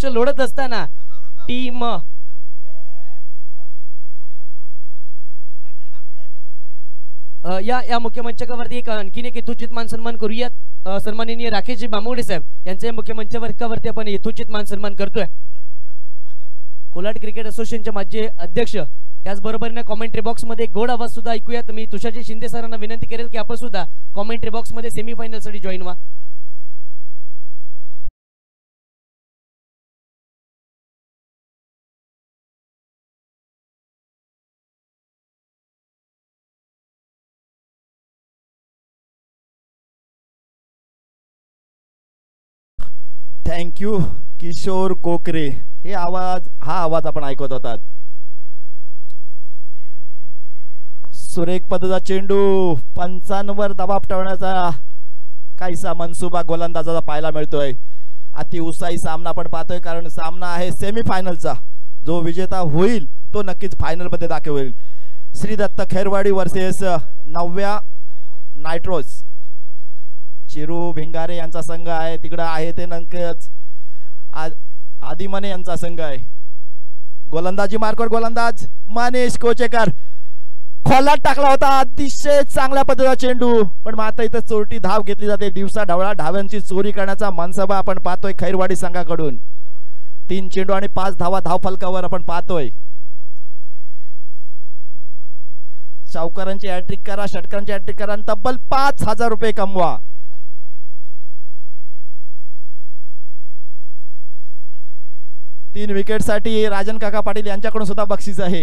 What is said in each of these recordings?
पक्ष लोढत असताना टीम या मुख्य मंचावरती एक आणखीन एक यथोचित मान सन्मान करूयात। सन्माननीय राकेशजी बांबवडे साहेब यांचे मुख्य मंचावरती आपण यथोचित मान सन्मान करतोय। कोलाड क्रिकेट असोसिएशनचे माजी अध्यक्ष त्याचबरोबर कॉमेंट्री बॉक्स मध्ये गोड आवाज सुद्धा ऐकूयात। मी तुषारजी शिंदे सरांना विनंती करेल की आपण सुद्धा कॉमेंट्री बॉक्स मध्ये सेमीफायनल साठी जॉईन व्हा। थँक्यू किशोर कोकरे। हा आवाज आपण ऐकत होतात। सुरेख पद्धतीचा चेंडू, पंचांवर दबाव ठेवण्याचा काहीसा मनसुबा गोलंदाजाचा पाहायला मिळतोय। अति उत्साही सामना आपण पाहतोय, कारण सामना आहे सेमीफायनलचा। जो विजेता होईल तो नक्कीच फायनल मध्ये दाखल होईल। श्री दत्त खैरवाडी वर्सेस नव्या नायट्रोस। चिरू भिंगारे यांचा संघ आहे, तिकडे आहे ते नंकच आदिमने यांचा संघ आहे। गोलंदाजी मार्कवर गोलंदाज मनीष कोचेकर खोलात टाकला होता, अतिशय चांगल्या पद्धतीचा चेंडू, पण मात्र इथं चोरटी धाव घेतली जाते। दिवसा ढवळा धाव्यांची चोरी करण्याचा मनसबा आपण पाहतोय खैरवाडी संघाकडून। 3 चेंडू आणि 5 धावा धावफलकावर आपण पाहतोय। सावकारांची हॅट्रिक करा, षटकारांची हॅट्रिक करा आणि तब्बल 5000 रुपये कमवा। तीन विकेट साठी राजन काका पाटील यांच्याकडून सुद्धा बक्षीस आहे।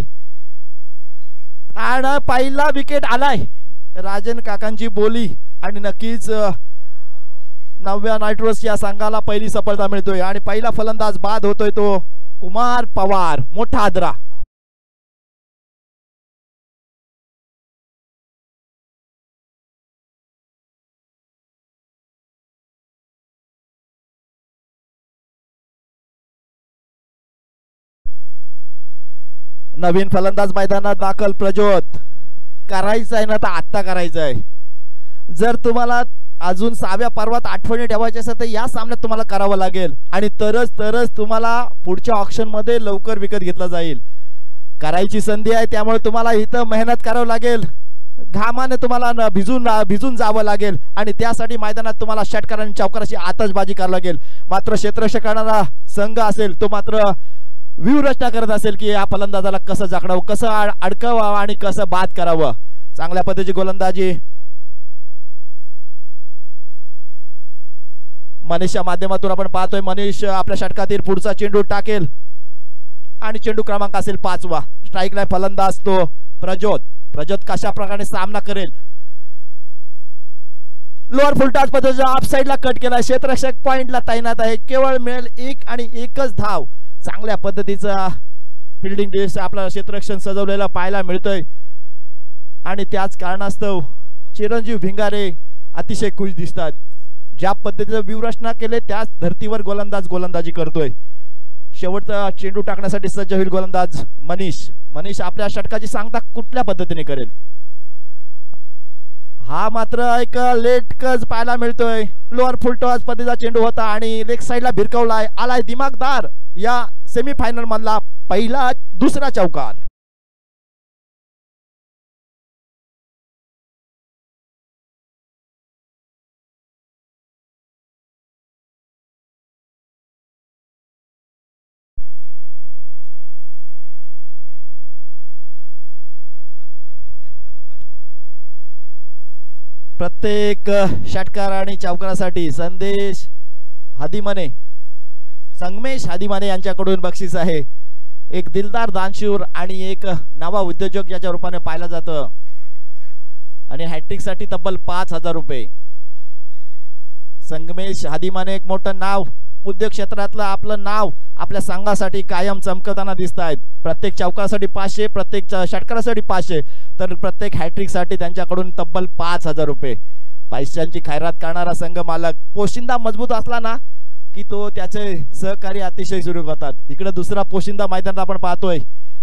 आणि पहिला विकेट आलाय राजन काकांची बोली, आणि नक्कीच नव्या नायट्रोस या संघाला पहिली सफलता मिळतोय। आणि पहिला फलंदाज बाद होतोय तो कुमार पवार, मोठा आदरा। नवीन फलंदाज मैदानात दाखल प्रज्योत। करायचं आहे ना तर आत्ता करायचं आहे। जर तुम्हाला अजून 6व्या पर्वात आठवणी ठेवायची असेल तर या सामन्यात तुम्हाला करावं लागेल, आणि तरच तुम्हाला पुढच्या ऑक्शन मध्ये लवकर विकत घेतला जाईल। करायची संधी आहे, त्यामुळे तुम्हाला इथं मेहनत करावं लागेल, घामाने तुम्हाला भिजून जावं लागेल, आणि त्यासाठी मैदानात तुम्हाला षटकार आणि चौकाराची आतषबाजी करावी लागेल। मात्र क्षेत्ररक्षक करणारा संघ असेल तो मात्र व्यूहरचना करत असेल की या फलंदाजाला कसं जाकडावं, कसं अडकवावं आणि कसं बाद करावं। चांगल्या पद्धतीची गोलंदाजी मनीषच्या माध्यमातून आपण पाहतोय। मनीष आपल्या षटकातील पुढचा चेंडू टाकेल आणि चेंडू क्रमांक असेल 5वा। स्ट्राईकला फलंदाज तो प्रज्योत कशा प्रकारे सामना करेल। लोअर फुलटॉस पद्धतीचा ऑफ साइडला कट केला, क्षेत्ररक्षक पॉइंटला तैनात आहे। केवळ मिळेल 1 आणि 1च धाव। चांगल्या पद्धतीचा फिल्डिंग डिश आपला क्षेत्ररक्षण सजवलेला पाहायला मिळतोय, आणि त्याच कारणास्तव चिरंजीव भिंगारे अतिशय खुश दिसतात। ज्या पद्धतीचं व्यूहरचना केले त्याच धर्तीवर गोलंदाजी करतोय। शेवटचा चेंडू टाकण्यासाठी सज्ज होईल गोलंदाज मनीष आपल्या षटकाची सांगता कुठल्या पद्धतीने करेल। हा मात्र एक लेट कज पाहायला मिळतोय। लोअर फुलटॉस पद्धतीचा चेंडू होता आणि लेग साइडला भिरकवलाय। आलाय दिमागदार या सेमीफायनल मधला दुसरा चौकार। प्रत्येक षटकार आणि चौकारासाठी संगमेश हादीमाने यांच्याकडून बक्षीस आहे। एक दिलदार दानशूर आणि एक नवा उद्योजक याच्या रूपाने पाहिला जातं, आणि हॅट्रिक साठी तब्बल 5000 रुपये। संगमेश हादीमाने एक मोठं नाव, उद्योग क्षेत्रातलं आपलं नाव आपल्या संघासाठी कायम चमकताना दिसत आहेत। प्रत्येक चौकारासाठी 500, प्रत्येक षटकारासाठी 500, तर प्रत्येक हॅट्रिक साठी त्यांच्याकडून तब्बल 5000 रुपये। पैशांची खैरात करणारा संघ मालक पोशिंदा मजबूत असला ना की तो त्याचे सहकारी अतिशय सुरू करतात। इकडे दुसरा पोशिंदा मैदानात आपण पाहतोय,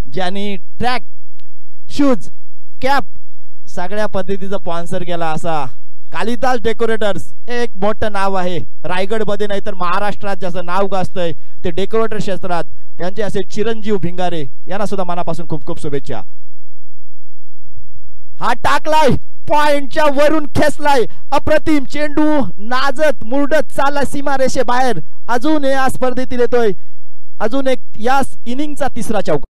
ज्यांनी ट्रॅक शूज कॅप सगळ्या पद्धतीचा स्पॉन्सर केला असा कालिदास डेकोरेटर्स एक मोठं नाव आहे रायगड मध्ये नाही तर महाराष्ट्रात ज्याचं नाव गाजतंय ते डेकोरेटर क्षेत्रात त्यांचे असे चिरंजीव भिंगारे यांना सुद्धा मनापासून खूप खूप शुभेच्छा. हा टाकलाय पॉइंटच्या वरून खेचलाय अप्रतिम चेंडू नाजत मुरडत चालला सीमारेषे बाहेर. अजून या स्पर्धेतील येतोय अजून एक या इनिंगचा तिसरा चौका.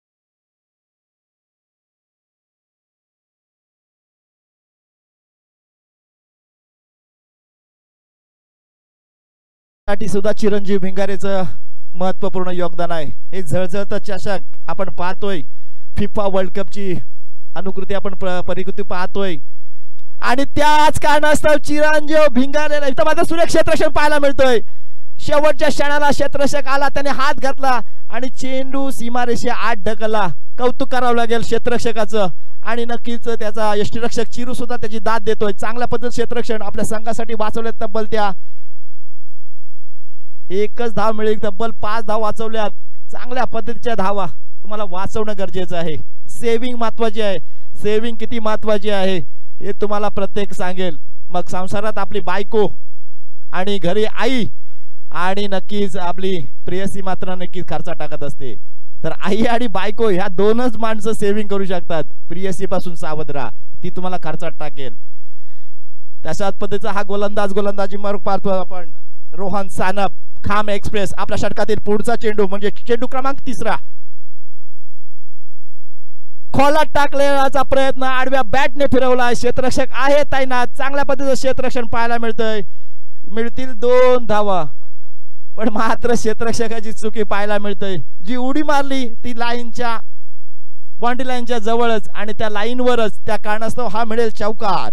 साठी सुद्धा चिरंजीव भिंगारेचं महत्वपूर्ण योगदान आहे. हे झळझळतं चषक आपण पाहतोय फिफा वर्ल्ड कपची अनुकृती आपण परिकृती पाहतोय आणि त्याच कारणास्तव चिरंजीव भिंगारेला इथं मात्र सुरेख क्षेत्ररक्षण पाहायला मिळतोय. शेवटच्या क्षणाला क्षेत्ररक्षक आला त्याने हात घातला आणि चेंडू सीमारेषे आत ढकलला. कौतुक करावं लागेल क्षेत्ररक्षकाचं आणि नक्कीच त्याचा यष्टीरक्षक चिरू सुद्धा त्याची दाद देतोय. चांगल्या पद्धतीचं क्षेत्ररक्षण आपल्या संघासाठी वाचवलेत. तब्बल त्या एकच धाव मिळेल तब्बल 5 धाव वाचवल्यात. चांगल्या पद्धतीच्या धावा तुम्हाला वाचवणं गरजेचं आहे. सेव्हिंग महत्वाची आहे. सेव्हिंग किती महत्वाची आहे हे तुम्हाला प्रत्येक सांगेल. मग संसारात आपली बायको आणि घरी आई आणि नक्कीच आपली प्रेयसी मात्र नक्कीच खर्चा टाकत असते. तर आई आणि बायको ह्या दोनच माणसं सेव्हिंग करू शकतात. प्रेयसी पासून सावध राहा ती तुम्हाला खर्चात टाकेल. तशाच पद्धतीचा हा गोलंदाजी मार्ग पाहतो आपण. रोहन सानप खाम एक्सप्रेस आपल्या षटकातील पुढचा चेंडू म्हणजे चेंडू क्रमांक 3 खोलात टाकण्याचा प्रयत्न आडव्या बॅटने फिरवला. क्षेत्ररक्षक आहे तैनात. चांगल्या पद्धतीचं क्षेत्ररक्षण पाहायला मिळतंय. मिळतील 2 धावा पण मात्र क्षेत्ररक्षकाची चुकी पाहायला मिळतंय. जी उडी मारली ती लाईनच्या बाउंड्री लाईनच्या जवळच आणि त्या लाईनवरच त्या कारणास्तव हा मिळेल चौकार.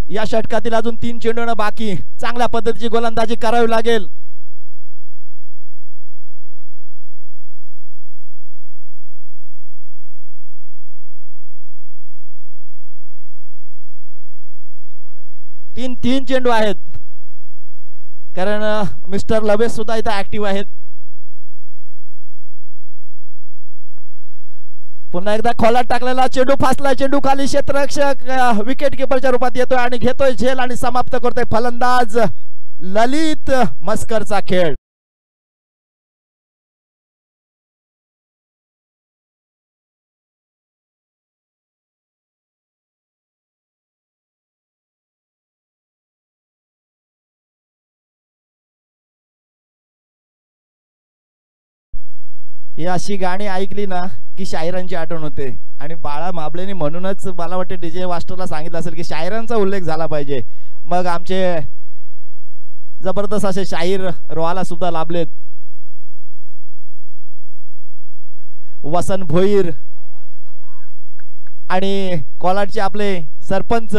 या षटकातील अजून 3 चेंडू बाकी. चांगल्या पद्धतीची गोलंदाजी करावी लागेल. तीन चेंडू आहेत कारण मिस्टर लवेस सुद्धा इथं ऍक्टिव्ह आहेत. पुन्हा एकदा खोलात टाकलेला चेंडू फासला. चेंडू खाली क्षेत्ररक्षक विकेट किपरच्या रूपात येतोय आणि घेतोय झेल आणि समाप्त करतोय फलंदाज ललित मस्करचा खेळ. ही अशी गाणी ऐकली ना की शायरांची आठवण होते आणि बाळा माबळेने म्हणूनच मला वाटते डीजे मास्टरला सांगितलं असेल की शायरांचा उल्लेख झाला पाहिजे. मग आमचे जबरदस्त असे शाहीर रोहाला सुद्धा लाभलेत. वसंत भोईर आणि कोलाडचे आपले सरपंच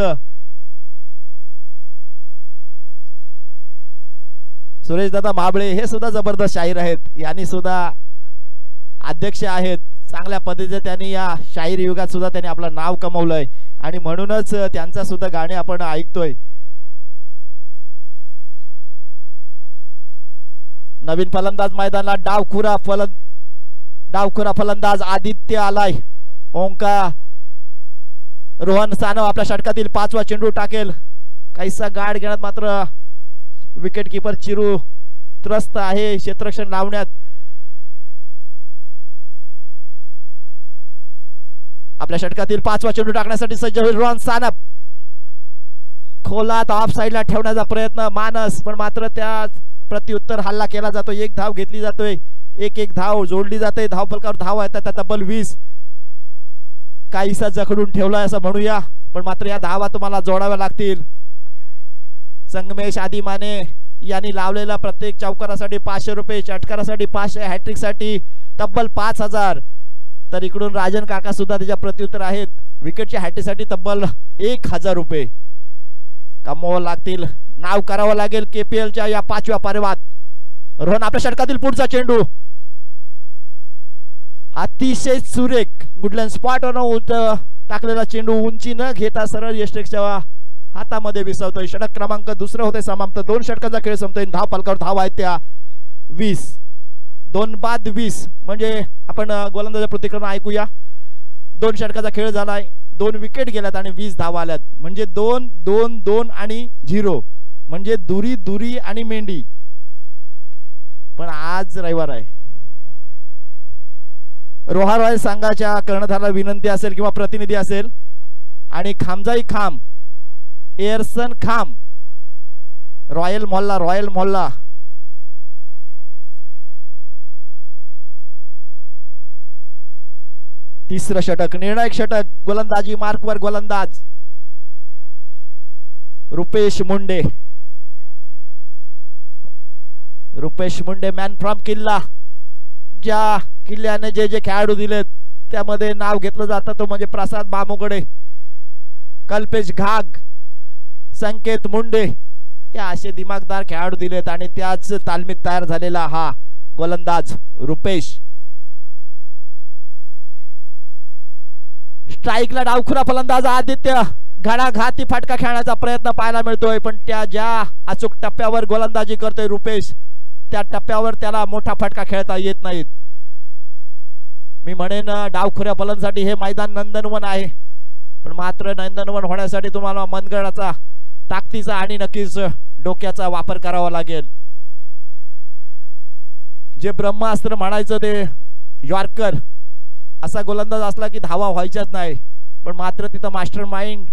सुरेश दादा माबळे हे सुद्धा जबरदस्त शाहीर आहेत. यांनी सुद्धा अध्यक्ष आहेत. चांगल्या पद्धतीने त्यांनी या शाहीर युगात सुद्धा त्यांनी आपलं नाव कमवलंय आणि म्हणूनच त्यांचा सुद्धा गाणे आपण ऐकतोय. नवीन फलंदाज मैदानाला डावखुरा फलंदाज आदित्य आलाय. ओंकार रोहन सानव आपल्या षटकातील 5वा चेंडू टाकेल. काहीसा गाड घेण्यात मात्र विकेट किपर चिरू त्रस्त आहे क्षेत्ररक्षण लावण्यात. आपल्या षटकातील 5वा चेंडू टाकण्यासाठी सज्ज होईल रोहन सानप. खोलात ऑफ साइडला ठेवण्याचा प्रयत्न मानस पण मात्र त्या प्रत्युत्तर हल्ला केला जातो. 1 धाव घेतली जातोय. एक धाव जोडली जाते. धाव फलकावर धाव आहेत त्या तब्बल 20. काहीसा जखडून ठेवलाय असं म्हणूया पण मात्र या धावा तुम्हाला जोडाव्या लागतील. संगमेश आदिमाने यांनी लावलेला प्रत्येक चौकारासाठी 500 रुपये, षटकारासाठी 500, हॅट्रिक साठी तब्बल 5000. तर इकडून राजन काका सुद्धा त्याच्या प्रत्युत्तर आहेत. विकेटच्या हॅट्रिकसाठी तब्बल 1000 रुपये कमवावं लागतील. नाव करावं लागेल केपीएलच्या या 5व्या पर्वात. रोहन आपल्या षटकातील पुढचा चेंडू अतिशय सुरेख गुडलँड स्पॉटवर टाकलेला चेंडू उंची न घेता सरळ यष्टीच्या हातामध्ये विसवतोय. षटक क्रमांक दुसरं होते समाप्त. 2 षटकांचा खेळ संपतोय. धाव फलकावर धाव आहेत त्या 20. 2 बाद 20 म्हणजे आपण गोलंदाजाच्या प्रतिक्रिया ऐकूया. 2 षटकाचा खेळ झालाय. 2 विकेट गेल्यात आणि 20 धावा आल्यात. म्हणजे 2 2 2 आणि 0 म्हणजे दुरी दुरी आणि मेंढी. पण आज रविवार आहे. रोहा रॉयल संघाच्या कर्णधाराला विनंती असेल किंवा प्रतिनिधी असेल आणि खामजाई खाम एअरसन खाम रॉयल मोहल्ला तिसरं षटक निर्णायक षटक. गोलंदाजी मार्कवर गोलंदाज रुपेश मुंडे मॅन फ्रॉम किल्ला. ज्या किल्ल्याने जे जे खेळाडू दिलेत त्यामध्ये नाव घेतलं जातं तो म्हणजे प्रसाद बामुगडे, कल्पेश घाग, संकेत मुंडे. या असे दिमागदार खेळाडू दिलेत आणि त्याच तालमीत तयार झालेला हा गोलंदाज रुपेश. स्ट्राईकला डावखुरा फलंदाज आदित्य घणाघाती फटका खेळण्याचा प्रयत्न पाहायला मिळतोय. पण त्या ज्या अचूक टप्प्यावर गोलंदाजी करतोय रुपेश त्या टप्प्यावर त्याला मोठा फटका खेळता येत नाहीत. मी म्हणेन डावखुऱ्या फलंदाजासाठी हे मैदान नंदनवन आहे. पण मात्र नंदनवन होण्यासाठी तुम्हाला मनगडाचा, ताकदीचा आणि नक्कीच डोक्याचा वापर करावा लागेल. जे ब्रह्मास्त्र म्हणायचं ते यॉर्कर असा गोलंदाज असला की धावा व्हायच्याच नाही. पण मात्र तिथं मास्टर माइंड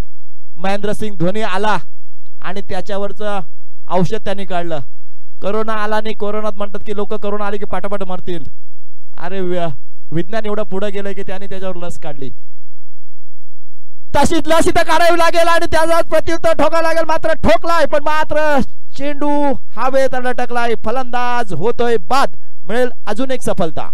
महेंद्रसिंग धोनी आला आणि त्याच्यावरचं औषध त्यांनी काढलं. कोरोना आला नाही, कोरोनात म्हणतात की लोक कोरोना आले की पाटापाट मरतील. अरे विज्ञान एवढं पुढे गेलं की त्याने त्याच्यावर लस काढली. तशीच लस इथं काढावी लागेल आणि त्याचा प्रत्युत्तर ठोकायला लागेल. मात्र ठोकलाय पण मात्र चेंडू हवेत लटकलाय. फलंदाज होतोय बाद. मिळेल अजून एक सफलता.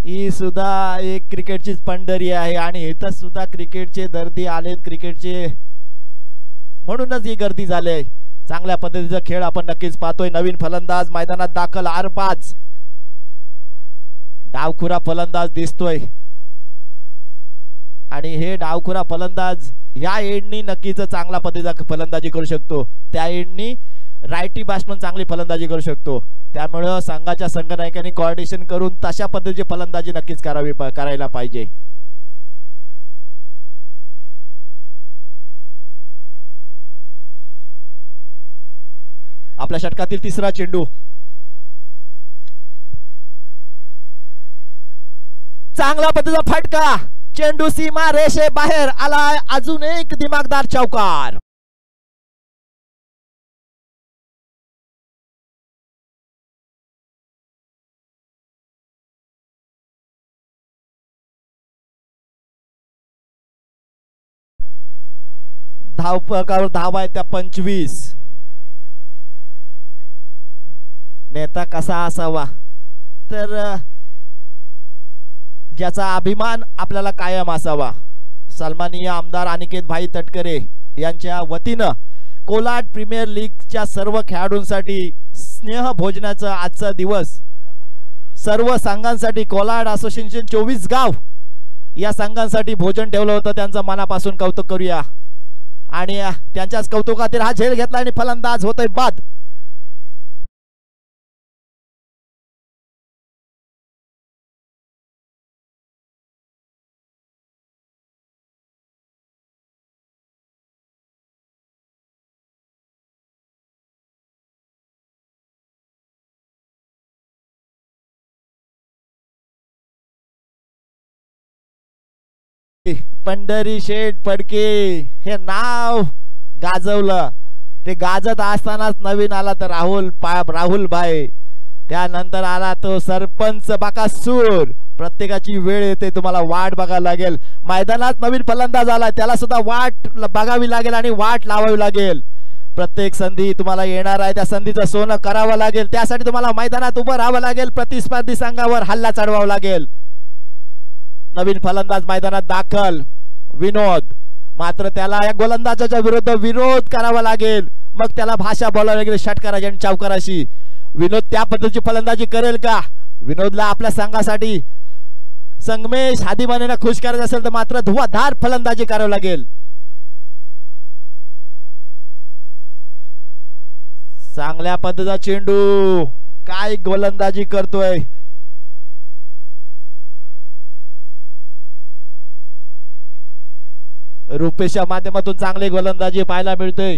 ही सुद्धा एक क्रिकेटची पंढरी आहे आणि इथं सुद्धा क्रिकेटचे दर्दी आलेत. क्रिकेटचे म्हणूनच ही गर्दी झाली. चांगल्या पद्धतीचा खेळ आपण नक्कीच पाहतोय. नवीन फलंदाज मैदानात दाखल आरबाज डावखुरा फलंदाज दिसतोय आणि हे डावखुरा फलंदाज या एंडनी नक्कीच चांगला पद्धतीचा फलंदाजी करू शकतो. त्या एंडनी रायटी बॅट्समन चांगली फलंदाजी करू शकतो. त्यामुळे संघाच्या संघनायकांनी कोऑर्डिनेशन करून तशा पद्धतीची फलंदाजी नक्कीच करायला पाहिजे. आपल्या षटकातील तिसरा चेंडू चांगला पद्धतीचा फटका. चेंडू सीमा रेषे बाहेर आलाय. अजून एक दिमागदार चौकार. धावपकावर धाव आहे त्या 25. नेता कसा असावा तर ज्याचा अभिमान आपल्याला कायम असावा. सन्माननीय आमदार अनिकेत भाई तटकरे यांच्या वतीनं कोलाड प्रीमियर लीगच्या सर्व खेळाडूंसाठी स्नेह भोजनाचा आजचा दिवस सर्व संघांसाठी कोलाड असोसिएशन 24 गाव या संघांसाठी भोजन ठेवलं होतं. त्यांचं मनापासून कौतुक करूया आणि त्यांच्याच कौतुकातील हा झेल घेतला आणि फलंदाज होतोय बाद. पंढरी शेठ फडके हे नाव गाजवलं. ते गाजत असतानाच नवीन आला तर राहुल भाई. त्यानंतर आला तो सरपंच बाकासूर. प्रत्येकाची वेळ येते. तुम्हाला वाट बघायला लागेल. मैदानात नवीन फलंदाज आला त्याला सुद्धा वाट बघावी लागेल आणि वाट लावावी लागेल. प्रत्येक संधी तुम्हाला येणार आहे, त्या संधीचं सोनं करावं लागेल. त्यासाठी तुम्हाला मैदानात उभं राहावं लागेल, प्रतिस्पर्धी संघावर हल्ला चढवावा लागेल. नवीन फलंदाज मैदानात दाखल विनोद, मात्र त्याला या गोलंदाजाच्या विरुद्ध विरोध करावा लागेल. मग त्याला भाषा बोलावी लागेल षटकाराची आणि चौकाराची. विनोद त्या पद्धतीची फलंदाजी करेल का? विनोदला आपल्या संघासाठी संगमेश हादीमानेला खुश करायचं असेल तर मात्र धुवाधार फलंदाजी करावी लागेल. चांगल्या पद्धतीचा चेंडू, काय गोलंदाजी करतोय. रुपेशच्या माध्यमातून चांगली गोलंदाजी पाहायला मिळते.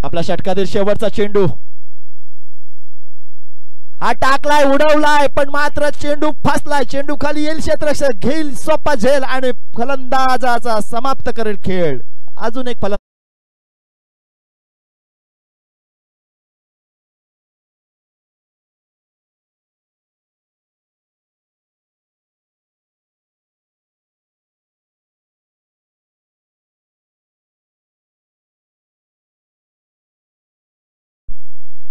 आपल्या षटकातील शेवटचा चेंडू हा टाकलाय, उडवलाय, पण मात्र चेंडू फसलाय. चेंडू खाली येईल, क्षेत्ररक्षक घेईल, सोपा झेल आणि फलंदाजाचा समाप्त करेल खेळ. अजून एक फलंदाज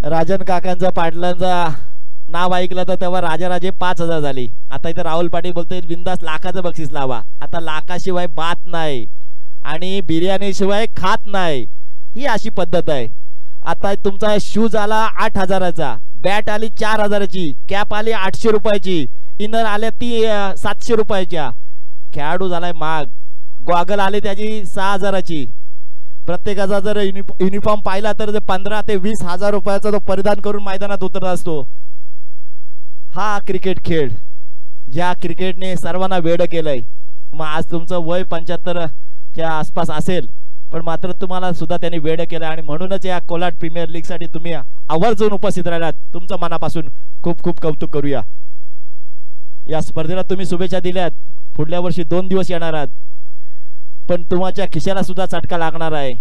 राजन काकांचा पाटलांचा नाव ऐकलं तर तेव्हा राजाराजे 5,000 झाली. आता इथे राहुल पाटील बोलते बिंदास लाखाचं बक्षीस लावा. आता लाखाशिवाय बात नाही आणि बिर्याणी शिवाय खात नाही, ही अशी पद्धत आहे. आता तुमचा शूज आला 8,000चा, बॅट आली 4,000ची, कॅप आली 800 रुपयाची, इनर आल्या ती 700 रुपयाच्या, खेळाडू झालाय महाग, गॉगल आले त्याची 6,000ची. प्रत्येकाचा जर युनिफॉर्म पाहिला तर 15 ते 20,000 रुपयाचा तो परिधान करून मैदानात उतरत असतो. हा क्रिकेट खेळ, ज्या क्रिकेटने सर्वांना वेड केलंय. मग आज तुमचं वय 75च्या आसपास असेल, पण मात्र तुम्हाला सुद्धा त्यांनी वेड केलं आणि म्हणूनच या कोलाड प्रीमियर लीग साठी तुम्ही आवर्जून उपस्थित राहिलात. तुमचं मनापासून खूप खूप कौतुक करूया. या स्पर्धेला तुम्ही शुभेच्छा दिल्यात. पुढल्या वर्षी 2 दिवस येणार आहात, पण तुमच्या खिशाला सुद्धा चटका लागणार आहे.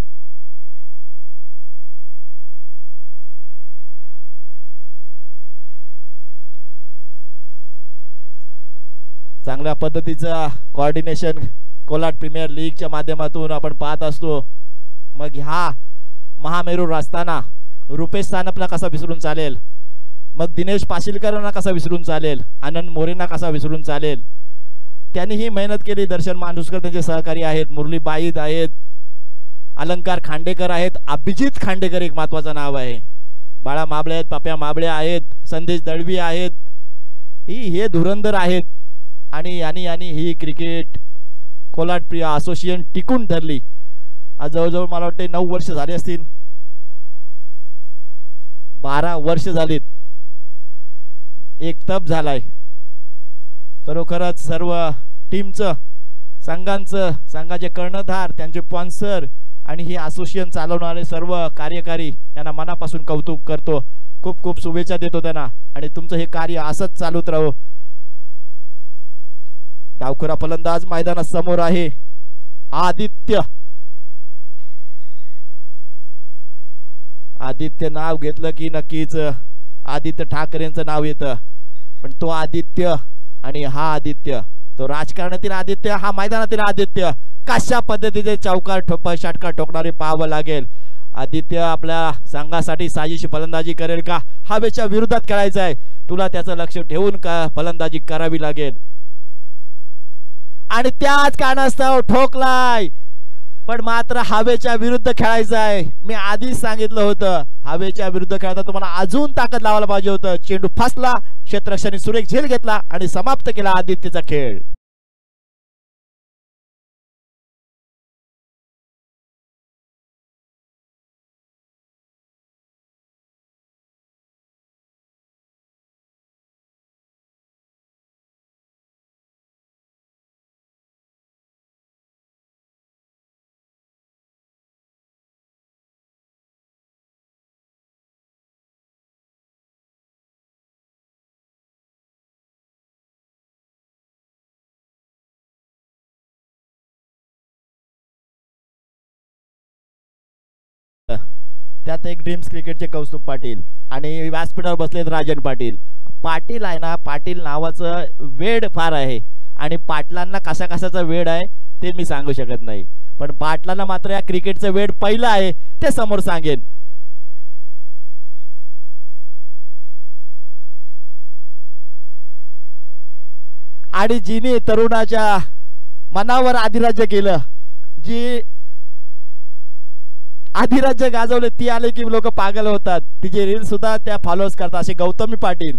चांगल्या पद्धतीचा कोऑर्डिनेशन कोलाड प्रीमियर लीगच्या माध्यमातून आपण पाहत असतो. मग हा महामेरू असताना रुपेश सानपला कसा विसरून चालेल, मग दिनेश पाशीलकरांना कसा विसरून चालेल, आनंद मोरेंना कसा विसरून चालेल. त्यांनी ही मेहनत केली. दर्शन मांडुसकर त्यांचे सहकारी आहेत, मुरली बाईद आहेत, अलंकार खांडेकर आहेत, अभिजित खांडेकर एक महत्वाचं नाव आहे, बाळा माबळे आहेत, पाप्या माबळे आहेत, संदेश दळवी आहेत. हे धुरंधर आहेत आणि ही क्रिकेट कोलाड प्रिय असोसिएशन टिकून धरली. आज जवळजवळ मला वाटते 9 वर्ष झाले असतील, 12 वर्ष झालीत. एक तप झालाय खरोखरच. सर्व टीमचं, संघांचं, संघाचे कर्णधार, त्यांचे स्पॉन्सर आणि हे असोसिएशन चालवणारे सर्व कार्यकारी यांना मनापासून कौतुक करतो. खूप खूप शुभेच्छा देतो त्यांना आणि तुमचं हे कार्य असंच चालूच राहो. डावखुरा फलंदाज मैदानात समोर आहे आदित्य. आदित्य नाव घेतलं की नक्कीच आदित्य ठाकरेंचं नाव येतं, पण तो आदित्य आणि हा आदित्य, तो राजकारणातील आदित्य, हा मैदानातील आदित्य, कशा पद्धतीचे चौकार षटकार ठोकणारे पाहावं लागेल. आदित्य आपल्या संघासाठी साजेशी फलंदाजी करेल का? हवेच्या विरोधात खेळायचं आहे, तुला त्याचं लक्ष ठेवून का फलंदाजी करावी लागेल. आणि त्याच कारणास्तव ठोकलाय, पण मात्र हवेच्या विरुद्ध खेळायचं आहे. मी आधीच सांगितलं होतं, हवेच्या विरुद्ध खेळता तुम्हाला अजून ताकद लावायला पाहिजे होतं. चेंडू फसला, क्षेत्ररक्षकाने सुरेख झेल घेतला आणि समाप्त केला आदित्यचा खेळ. त्यात एक ड्रीम्स क्रिकेटचे कौस्तुभ पाटील आणि व्यासपीठावर बसलेत राजन पाटील. पाटील आहे ना, पाटील नावाचं वेड फार आहे आणि पाटलांना कशा कशाचा वेड आहे ते मी सांगू शकत नाही, पण पाटलांना मात्र या क्रिकेटचं वेड पहिलं आहे ते समोर सांगेन. आणि जिने तरुणाच्या मनावर अधिराज्य केलं, जी अधिराज्य गाजवले, ती आले की लोक पागल होतात. तिचे रील सुद्धा त्या फॉलोअर्स करतात, असे गौतमी पाटील,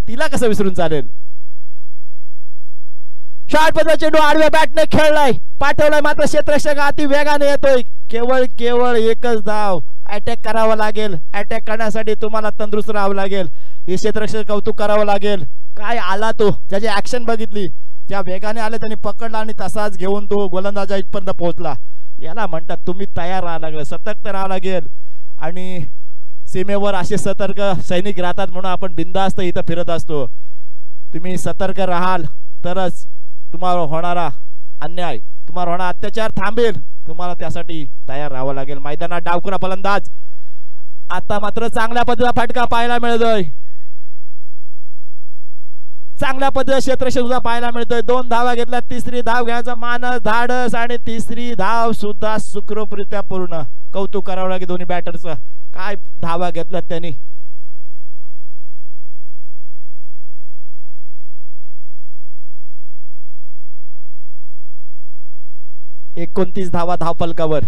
तिला कसं विसरून चालेल. शॉर्ट पद्धत चेंडू आडव्या बॅटने खेळलाय, पाठवलाय, मात्र क्षेत्ररक्षक अति वेगाने येतोय. केवळ एकच धाव. अटॅक करावा लागेल, अटॅक करण्यासाठी तुम्हाला तंदुरुस्त राहावं लागेल. हे क्षेत्ररक्षक कौतुक करावं लागेल. काय आला तो, त्याची ऍक्शन बघितली, ज्या वेगाने आले त्यांनी पकडला आणि तसाच घेऊन तो गोलंदाजा इथपर्यंत पोहोचला. याला म्हणतात तुम्ही तयार राहावं लागेल, सतर्क राहावं लागेल. आणि सीमेवर असे सतर्क सैनिक राहतात म्हणून आपण बिंदास्त इथं फिरत असतो. तुम्ही सतर्क राहाल तरच तुम्हाला होणारा अन्याय, तुम्हाला होणारा अत्याचार थांबेल. तुम्हाला त्यासाठी तयार राहावं लागेल. मैदानात डावखुरा फलंदाज. आता मात्र चांगल्या पद्धतीचा फटका पाहायला मिळतोय, चांगल्या पद्धतीने क्षेत्ररक्षक सुद्धा पाहायला मिळतोय. 2 धावा घेतल्या, तिसरी धाव घ्यायचा मानस, धाडस आणि तिसरी धाव सुद्धा सुखरूपरित्या पूर्ण. कौतुक करावं लागेल दोन्ही बॅटरचं, काय धावा घेतल्यात त्यांनी. 29 धावा धावफलकावर.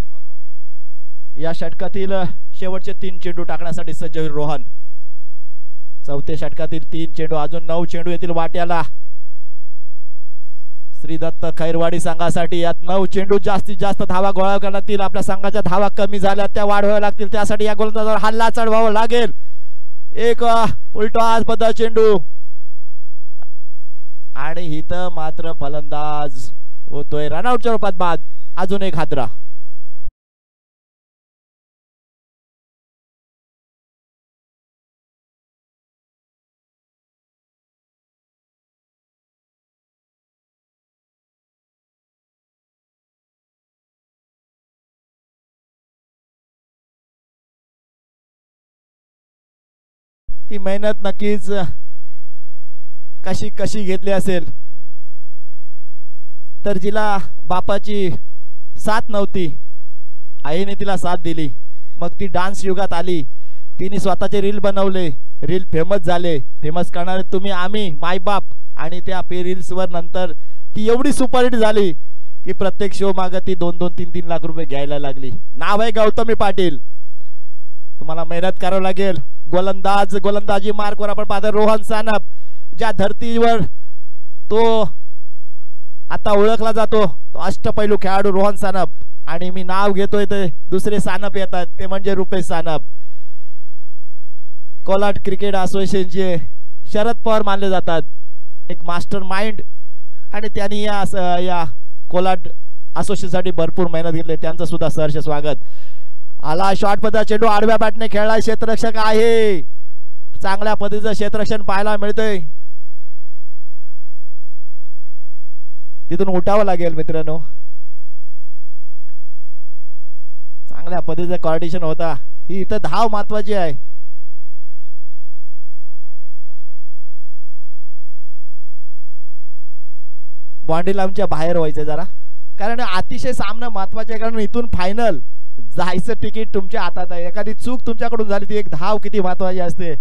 या षटकातील शेवटचे 3 चेंडू टाकण्यासाठी सज्ज होईल रोहन. चौथ्या षटकातील 3 चेंडू, अजून 9 चेंडू येतील वाट्याला. श्री दत्त खैरवाडी संघासाठी यात 9 चेंडू जास्तीत जास्त धावा गोळा कराव्या लागतील. आपल्या संघाच्या धावा कमी झाल्या त्या वाढवाव्या लागतील, त्यासाठी या गोलंदाजावर हल्ला चढवावा लागेल. एक उलटा पद्धत चेंडू आणि इथं मात्र फलंदाज होतोय रनआउटच्या रूपात बाद. अजून एक हादरा. ती मेहनत नक्कीच कशी घेतली असेल, तर जिला बापाची साथ नव्हती, आईने तिला साथ दिली. मग ती डान्स युगात आली, तिने स्वतःचे रील बनवले, रील फेमस झाले. फेमस करणारे तुम्ही, आम्ही, मायबाप. आणि त्या रील्स वर नंतर ती एवढी सुपरहिट झाली की प्रत्येक शो मागे ती 2-2, 3-3 लाख रुपये घ्यायला लागली. नाव आहे गौतमी पाटील. तुम्हाला मेहनत करावं लागेल. गोलंदाजी मार्कवर आपण पाहतो रोहन सानप, ज्या धर्तीवर तो आता ओळखला जातो, तो अष्टपैलू खेळाडू रोहन सानप. आणि मी नाव घेतोय ते दुसरे सानप येतात, ते म्हणजे रुपेश सानप. कोलाड क्रिकेट असोसिएशनचे शरद पवार मानले जातात, एक मास्टर माइंड. आणि त्यांनी या कोलाड असोसिएशनसाठी भरपूर मेहनत घेतली, त्यांचं सुद्धा सहर्ष स्वागत. आला शॉर्ट पद्धत चेंडू, आडव्या बॅटने खेळला, क्षेत्ररक्षक आहे. चांगल्या पद्धतीचं क्षेत्ररक्षण पाहायला मिळतंय. तिथून उठावं लागेल मित्रांनो. चांगल्या पद्धतीचं कॉर्डिनेशन होता. ही इथं धाव महत्वाची आहे. बॉन्डी लांबच्या बाहेर व्हायचं जरा, कारण अतिशय सामना महत्वाचे आहे. कारण इथून फायनल जायचं तिकीट तुमच्या हातात आहे. एखादी चूक तुमच्याकडून झाली, ती एक धाव किती महत्वाची असते.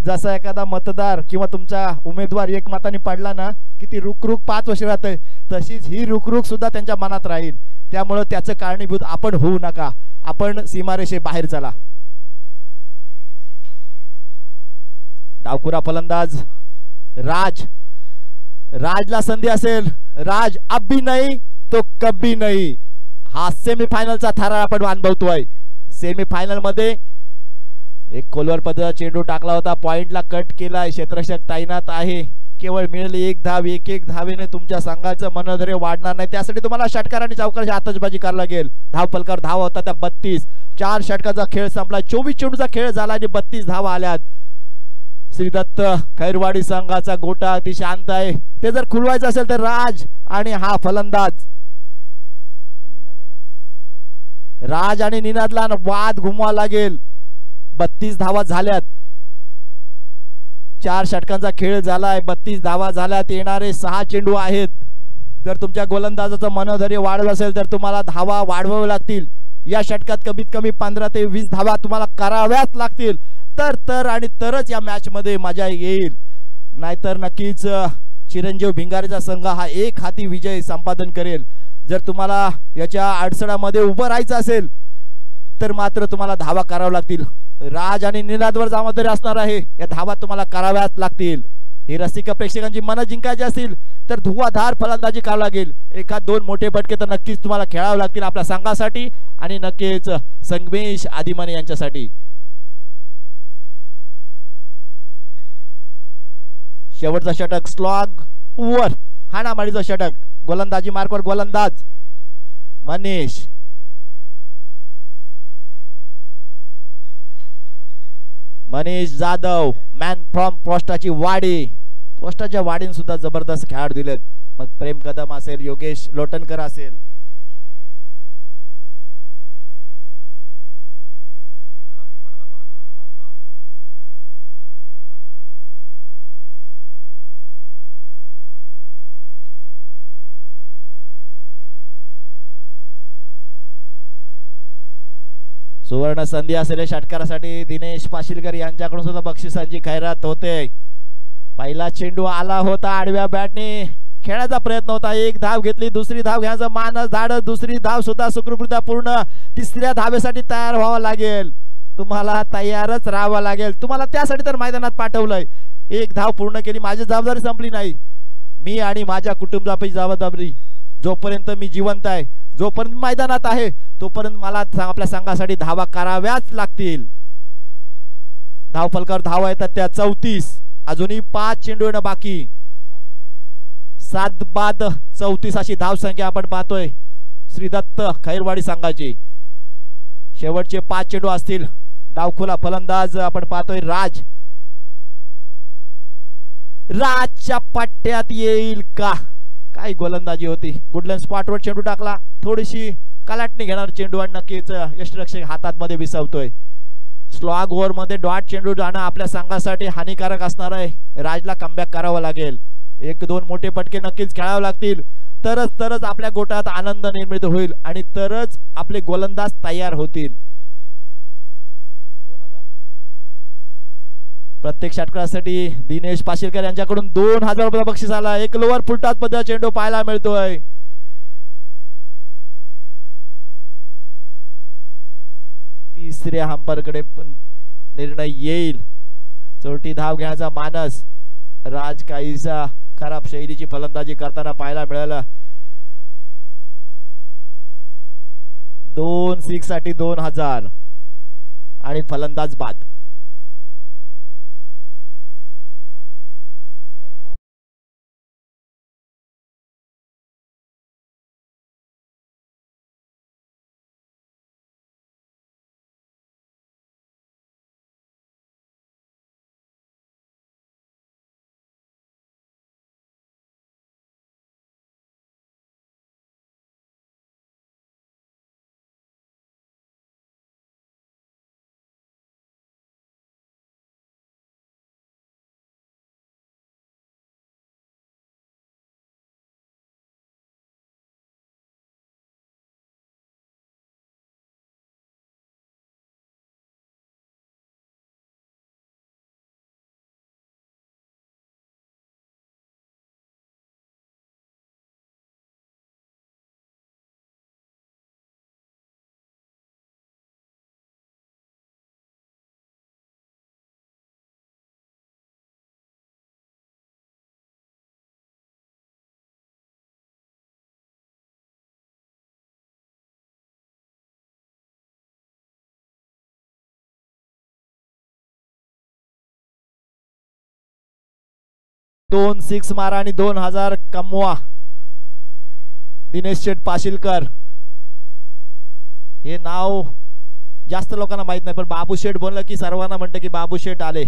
जसा एखादा मतदार किंवा तुमचा उमेदवार 1 मताने पडला ना, किती रुक 5 वर्ष राहते, तशीच ही रुक सुद्धा त्यांच्या मनात राहील. त्यामुळे त्याचं कारणीभूत आपण होऊ नका. आपण सीमारेषे बाहेर चला. डावखुरा फलंदाज राजला संधी असेल. राज अब भी नहीं तो कभी नहीं. हा सेमीफायनलचा थरार आपण अनुभवतोय. सेमीफायनल मध्ये एक खोलवर पद्धत चेंडू टाकला होता, पॉइंटला कट केला. क्षेत्ररक्षक तैनात आहे. केवळ मिळाली 1 धाव. एक धावेने तुमच्या संघाचं मनोधैर्य वाढणार नाही. त्यासाठी तुम्हाला षटकार आणि चौकारची आतषबाजी करावी लागेल. धाव फलकावर धाव होता त्या 32. 4 षटकाचा खेळ संपला. 24 चेंडूचा खेळ झाला आणि 32 धावा आल्यात. श्री दत्त खैरवाडी संघाचा गोटा अति शांत आहे. ते जर खुलवायचं असेल तर राज आणि हा फलंदाज, राज आणि निनादला वाद घुमवा लागेल. 32 धावा झाल्यात. 4 षटकांचा खेळ झालाय. 32 धावा झाल्यात. येणारे 6 चेंडू आहेत. जर तुमच्या गोलंदाजाचं मनोधैर्य वाढवलं असेल तर तुम्हाला धावा वाढवाव्या लागतील. या षटकात कमीत कमी 15 ते 20 धावा तुम्हाला कराव्याच लागतील. तर आणि तरच या मॅच मध्ये मजा येईल. नाहीतर नक्कीच चिरंजीव भिंगारेचा संघ हा एक हाती विजय संपादन करेल. जर तुम्हाला याच्या अडसडामध्ये उभं राहायचं असेल तर मात्र तुम्हाला धावा कराव्या लागतील. राज आणि निनादवर जबाबदारी असणार आहे. या धावा तुम्हाला कराव्याच लागतील. ही रसिक प्रेक्षकांची मनं जिंकायची असतील तर धुवाधार फलंदाजी करावी लागेल. एखाद 2 मोठे फटके तर नक्कीच तुम्हाला खेळावे लागतील आपल्या संघासाठी आणि नक्कीच संगमेश आदिमाने यांच्यासाठी. शेवटचा षटक स्लॉग वर हाणामारीचं षटक. गोलंदाजी मार्कवर गोलंदाज मनीष जाधव मॅन फ्रॉम पोस्टाची वाडी. पोस्टाच्या वाडीने सुद्धा जबरदस्त खेळ दिलेत. मग प्रेम कदम असेल, योगेश लोटनकर असेल. सुवर्ण संधी असलेल्या षटकारासाठी दिनेश पाशीलकर यांच्याकडून सुद्धा बक्षिसांची खैरात होते. पहिला चेंडू आला होता आडव्या बॅटने. खेळायचा प्रयत्न होता. 1 धाव घेतली. दुसरी धाव घ्यायचं मानस धाडस. दुसरी धाव सुद्धा सुखरूपरित्या पूर्ण. तिसऱ्या धावेसाठी तयार व्हावं लागेल. तुम्हाला तयारच राहावं लागेल. तुम्हाला त्यासाठी तर मैदानात पाठवलंय. 1 धाव पूर्ण केली. माझी जबाबदारी संपली नाही. मी आणि माझ्या कुटुंबाची जबाबदारी. जोपर्यंत मी जिवंत आहे, जोपर्यंत मैदानात आहे, तोपर्यंत मला आपल्या संघासाठी धावा कराव्याच लागतील. धाव फलकावर धावा येतात त्या 34. अजूनही 5 चेंडू येणं बाकी. 7 बाद 34 अशी धाव संख्या आपण पाहतोय श्रीदत्त खैरवाडी संघाची. शेवटचे 5 चेंडू असतील. डावखुला फलंदाज आपण पाहतोय राजच्या पट्ट्यात येईल का? काय गोलंदाजी होती. गुडलँड स्पॉटवर चेंडू टाकला. थोडीशी कलाटणी घेणार चेंडू आणि नक्कीच यष्टिरक्षक हातात मध्ये विसावतोय. स्लॉग ओव्हर मध्ये डॉट चेंडू जाणं आपल्या संघासाठी हानिकारक असणार आहे. राजला कमबॅक करावं लागेल. 1-2 मोठे पटके नक्कीच खेळावे लागतील. तरच आपल्या गोटात आनंद निर्मित होईल आणि तरच आपले गोलंदाज तयार होतील. प्रत्येक षटकारासाठी दिनेश पाशीलकर यांच्याकडून 2000 रुपये बक्षीस आला. 1 लोअर फुलटात मध्ये चेंडू पाहायला मिळतोय. तिसऱ्या हंपरकडे पण निर्णय येईल. चौथी धाव घ्यायचा मानस. राज काहीसा खराब शैलीची फलंदाजी करताना पाहायला मिळाला. 2 6 साठी 2000 आणि फलंदाज बाद. दोन 6 मारा आणि 2000 कमवा. दिनेश शेठ पाशीलकर हे नाव जास्त लोकांना माहित नाही, पण बाबू शेठ बोललं की सर्वांना म्हणतं की बाबू शेठ आले.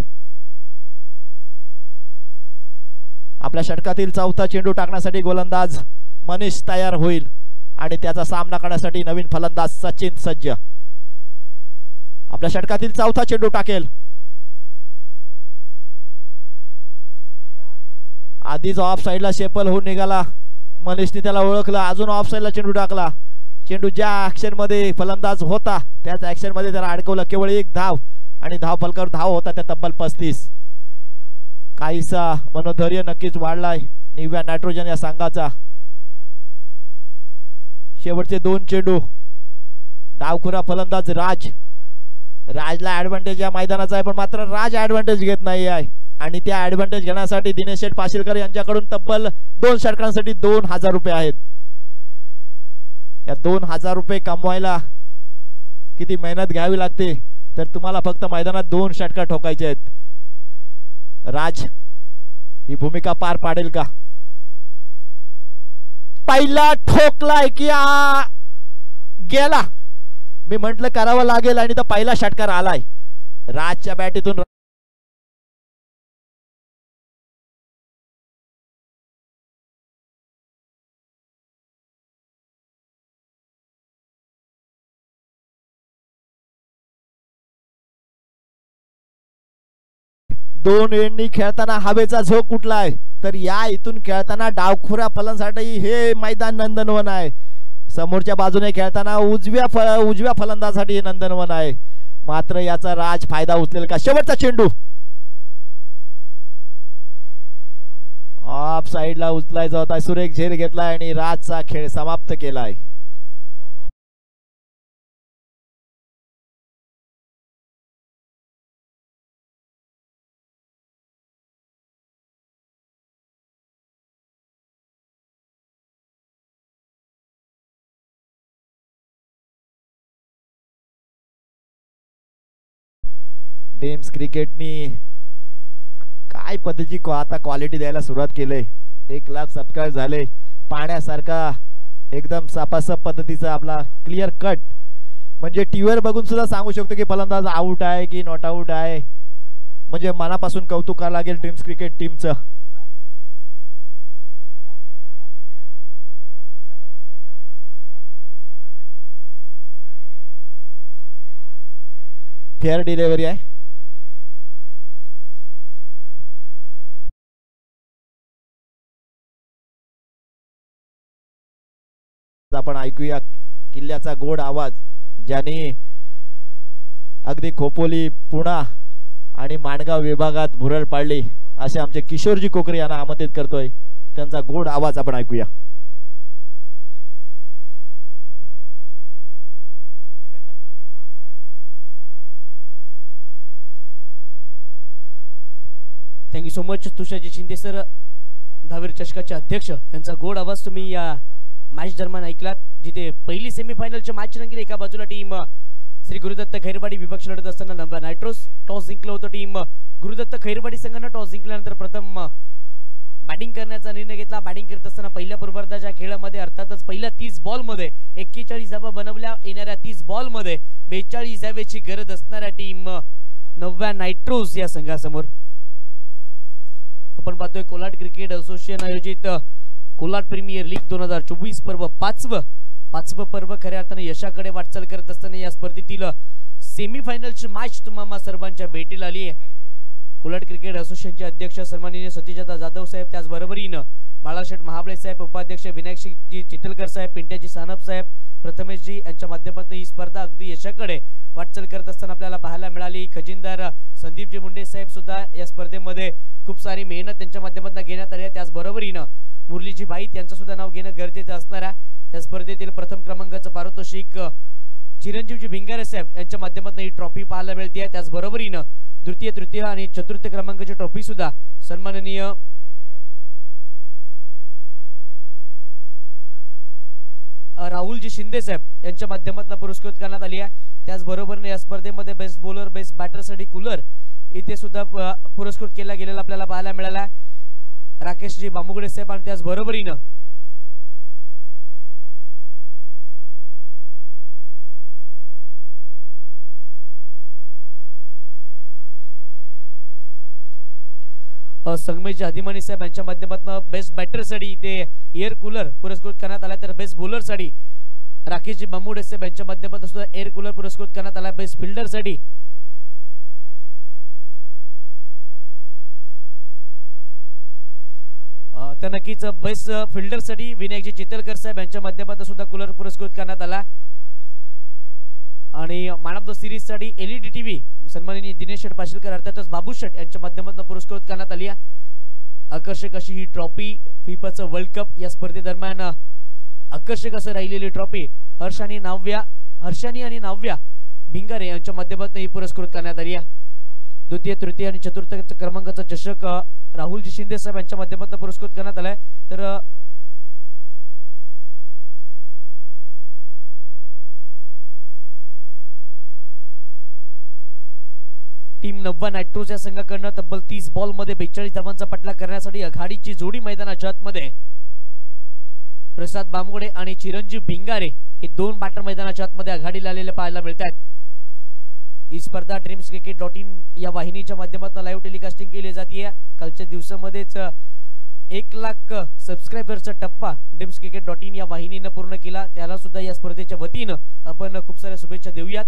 आपल्या षटकातील चौथा चेंडू टाकण्यासाठी गोलंदाज मनीष तयार होईल आणि त्याचा सामना करण्यासाठी नवीन फलंदाज सचिन सज्ज. आपल्या षटकातील चौथा चेंडू टाकेल. आधीच ऑफ साईडला शेपल होऊन निघाला, मनीषने त्याला ओळखलं, अजून ऑफ साईडला चेंडू टाकला. चेंडू ज्या ऍक्शन मध्ये फलंदाज होता त्याच ऍक्शन मध्ये त्याला अडकवलं. केवळ एक धाव आणि धाव फलकावर धाव होता त्या तब्बल 35. काहीसा मनोधैर्य नक्कीच वाढलाय निव्या नायट्रोजन या संघाचा. शेवटचे 2 चेंडू. डावखुरा फलंदाज राजला ऍडव्हान्टेज या मैदानाचा आहे, पण मात्र राज ऍडव्हान्टेज घेत नाही आहे आणि त्या ऍडव्हान्टेज घेण्यासाठी दिनेश शेठ पाशीलकर यांच्याकडून तब्बल 2 षटकांसाठी 2000 रुपये आहेत. या 2000 रुपये कमवायला किती मेहनत घ्यावी लागते, तर तुम्हाला फक्त मैदानात 2 षटका ठोकायचे आहेत. राज ही भूमिका पार पाडेल का? पहिला ठोकलाय की गेला, मी म्हंटल करावं लागेल आणि तो पहिला षटकार आलाय राजच्या बॅटीतून. दोन एंडनी खेळताना हवेचा झोक कुठलाय, तर या इथून खेळताना डावखुऱ्या फलंदाजासाठी हे मैदान नंदनवन आहे. समोरच्या बाजूने खेळताना उजव्या फलंदाजासाठी हे नंदनवन आहे. मात्र याचा राज फायदा उचलेल का? शेवटचा चेंडू ऑफ साइडला उचलायचा होता, सुरेख झेल घेतलाय आणि राजचा खेळ समाप्त केलाय. टीम्स क्रिकेटनी काय पद्धतीची आता क्वालिटी द्यायला सुरुवात केली. 1 लाख सबस्क्राइब झाले. पाण्यासारखा एकदम सापासप पद्धतीचा आपला क्लिअर कट, म्हणजे टीव्हीवर बघून सुद्धा सांगू शकतो की फलंदाज आउट आहे की नॉट आउट आहे. म्हणजे मनापासून कौतुक करावं लागेल टीम्स क्रिकेट टीमचं. फेअर डिलिव्हरी आहे. आपण ऐकूया किल्ल्याचा गोड आवाज, ज्याने अगदी खोपोली, पुणा आणि माणगाव विभागात भुरळ पाडली असे आमचे किशोरजी कोकरे यांना आमंत्रित करतोय. त्यांचा गोड आवाज आपण ऐकूया. थँक्यू सो मच तुषारजी शिंदे सर, दहावीर चषकाचे अध्यक्ष, यांचा गोड आवाज तुम्ही या मॅच दरम्यान ऐकलात, जिथे पहिली सेमीफायनलच्या मॅच रंगली. एका बाजूला टीम श्री गुरुदत्त खैरवाडी विपक्ष लढत असताना नंबर नायट्रोस टॉस जिंकलं होतं. टीम गुरुदत्त खैरवाडी संघाने टॉस जिंकल्यानंतर प्रथम बॅटिंग करण्याचा निर्णय घेतला. बॅटिंग करत असताना पहिल्या पूर्वार्धाच्या खेळामध्ये अर्थातच पहिल्या 30 बॉलमध्ये 41 धावा बनवल्या. येणाऱ्या 30 बॉलमध्ये 42 धावेची गरज असणाऱ्या टीम नव्या नायट्रोस या संघासमोर. आपण पाहतोय कोलाड क्रिकेट असोसिएशन आयोजित कोलाड प्रीमियर लीग 2024 पर्व पाचवं पर्व खऱ्या अर्थाने यशाकडे वाटचाल करत असताना या स्पर्धेतील सेमीफायनलची मॅच तुम्हा सर्वांच्या भेटीला आली आहे. कोलाड क्रिकेट असोसिएशनचे अध्यक्ष सन्माननीय सतीशदादा जाधव साहेब, त्याचबरोबरीने बाळाशेठ महाबळे साहेब, उपाध्यक्ष विनायकजी चितलकर साहेब, पिंट्याजी सानप साहेब, प्रथमेशजी यांच्या माध्यमातून ही स्पर्धा अगदी यशाकडे वाटचाल करत असताना आपल्याला पाहायला मिळाली. खजिनदार संदीपजी मुंडे साहेब सुद्धा या स्पर्धेमध्ये खूप सारी मेहनत त्यांच्या माध्यमातून घेण्यात आली आहे. त्याचबरोबरीने मुरलीजी भाई यांचं सुद्धा नाव घेणं गरजेचं असणार आहे. या स्पर्धेतील प्रथम क्रमांकाचं पारितोषिक चिरंजीवजी भिंगारे साहेब यांच्या माध्यमातून ही ट्रॉफी पाहायला मिळते आहे. त्याचबरोबरीने द्वितीय, तृतीय आणि चतुर्थ क्रमांकाची ट्रॉफी सुद्धा सन्माननीय राहुलजी शिंदे साहेब यांच्या माध्यमातून पुरस्कृत करण्यात आली आहे. त्याचबरोबरीने या स्पर्धेमध्ये बेस्ट बॉलर, बेस्ट बॅटरसाठी कूलर इथे सुद्धा पुरस्कृत केला गेलेला आपल्याला पाहायला मिळाला. राकेशजी बामुगडे साहेब आणि त्याचबरोबरीने संगमेश अधिमानी साहेब यांच्या माध्यमातून बेस्ट बॅटरसाठी इथे एअर कूलर पुरस्कृत करण्यात आला. तर बेस्ट बॉलरसाठी राकेशजी बामुगडे साहेब यांच्या माध्यमातून सुद्धा एअर कूलर पुरस्कृत करण्यात आला. बेस्ट फिल्डरसाठी तर नक्कीच बेस्ट फिल्डरसाठी विनायकजी चितलकर साहेब यांच्या माध्यमातून सुद्धा कूलर पुरस्कृत करण्यात आला आणि मॅन ऑफ द सिरीज साठी LED TV सन्माननीय दिनेश शेठ पाशीलकर अर्थातच बाबू शेठ यांच्या माध्यमातून पुरस्कृत करण्यात आली आहे। आकर्षक अशी ही ट्रॉफी फिफाचं वर्ल्ड कप या स्पर्धेदरम्यान आकर्षक असं राहिलेली ट्रॉफी हर्षानी आणि नाव्या भिंगारे यांच्या माध्यमातून ही पुरस्कृत करण्यात आली आहे। द्वितीय तृतीय आणि चतुर्थ क्रमांकाचा चषक राहुलजी शिंदे साहेब यांच्या माध्यमातून पुरस्कृत करण्यात आलाय। तर टीम नव्वा नायट्रोज या संघाकडून तब्बल 30 बॉल मध्ये 42 धावांचा पटला करण्यासाठी आघाडीची जोडी मैदानाच्या आतमध्ये प्रसाद बामगोडे आणि चिरंजीव भिंगारे हे दोन बॅटर मैदानाच्या आतमध्ये आघाडीला आलेले पाहायला मिळतात। ही स्पर्धा dreamscricket.in या वाहिनीच्या माध्यमातून लाईव्ह टेलिकास्टिंग केली जाते। कालच्या दिवसामध्येच 1 लाख सबस्क्रायबरचा टप्पा dreamscricket.in या वाहिनीने पूर्ण केला। त्याला सुद्धा या स्पर्धेच्या वतीने आपण खूप साऱ्या शुभेच्छा देऊयात।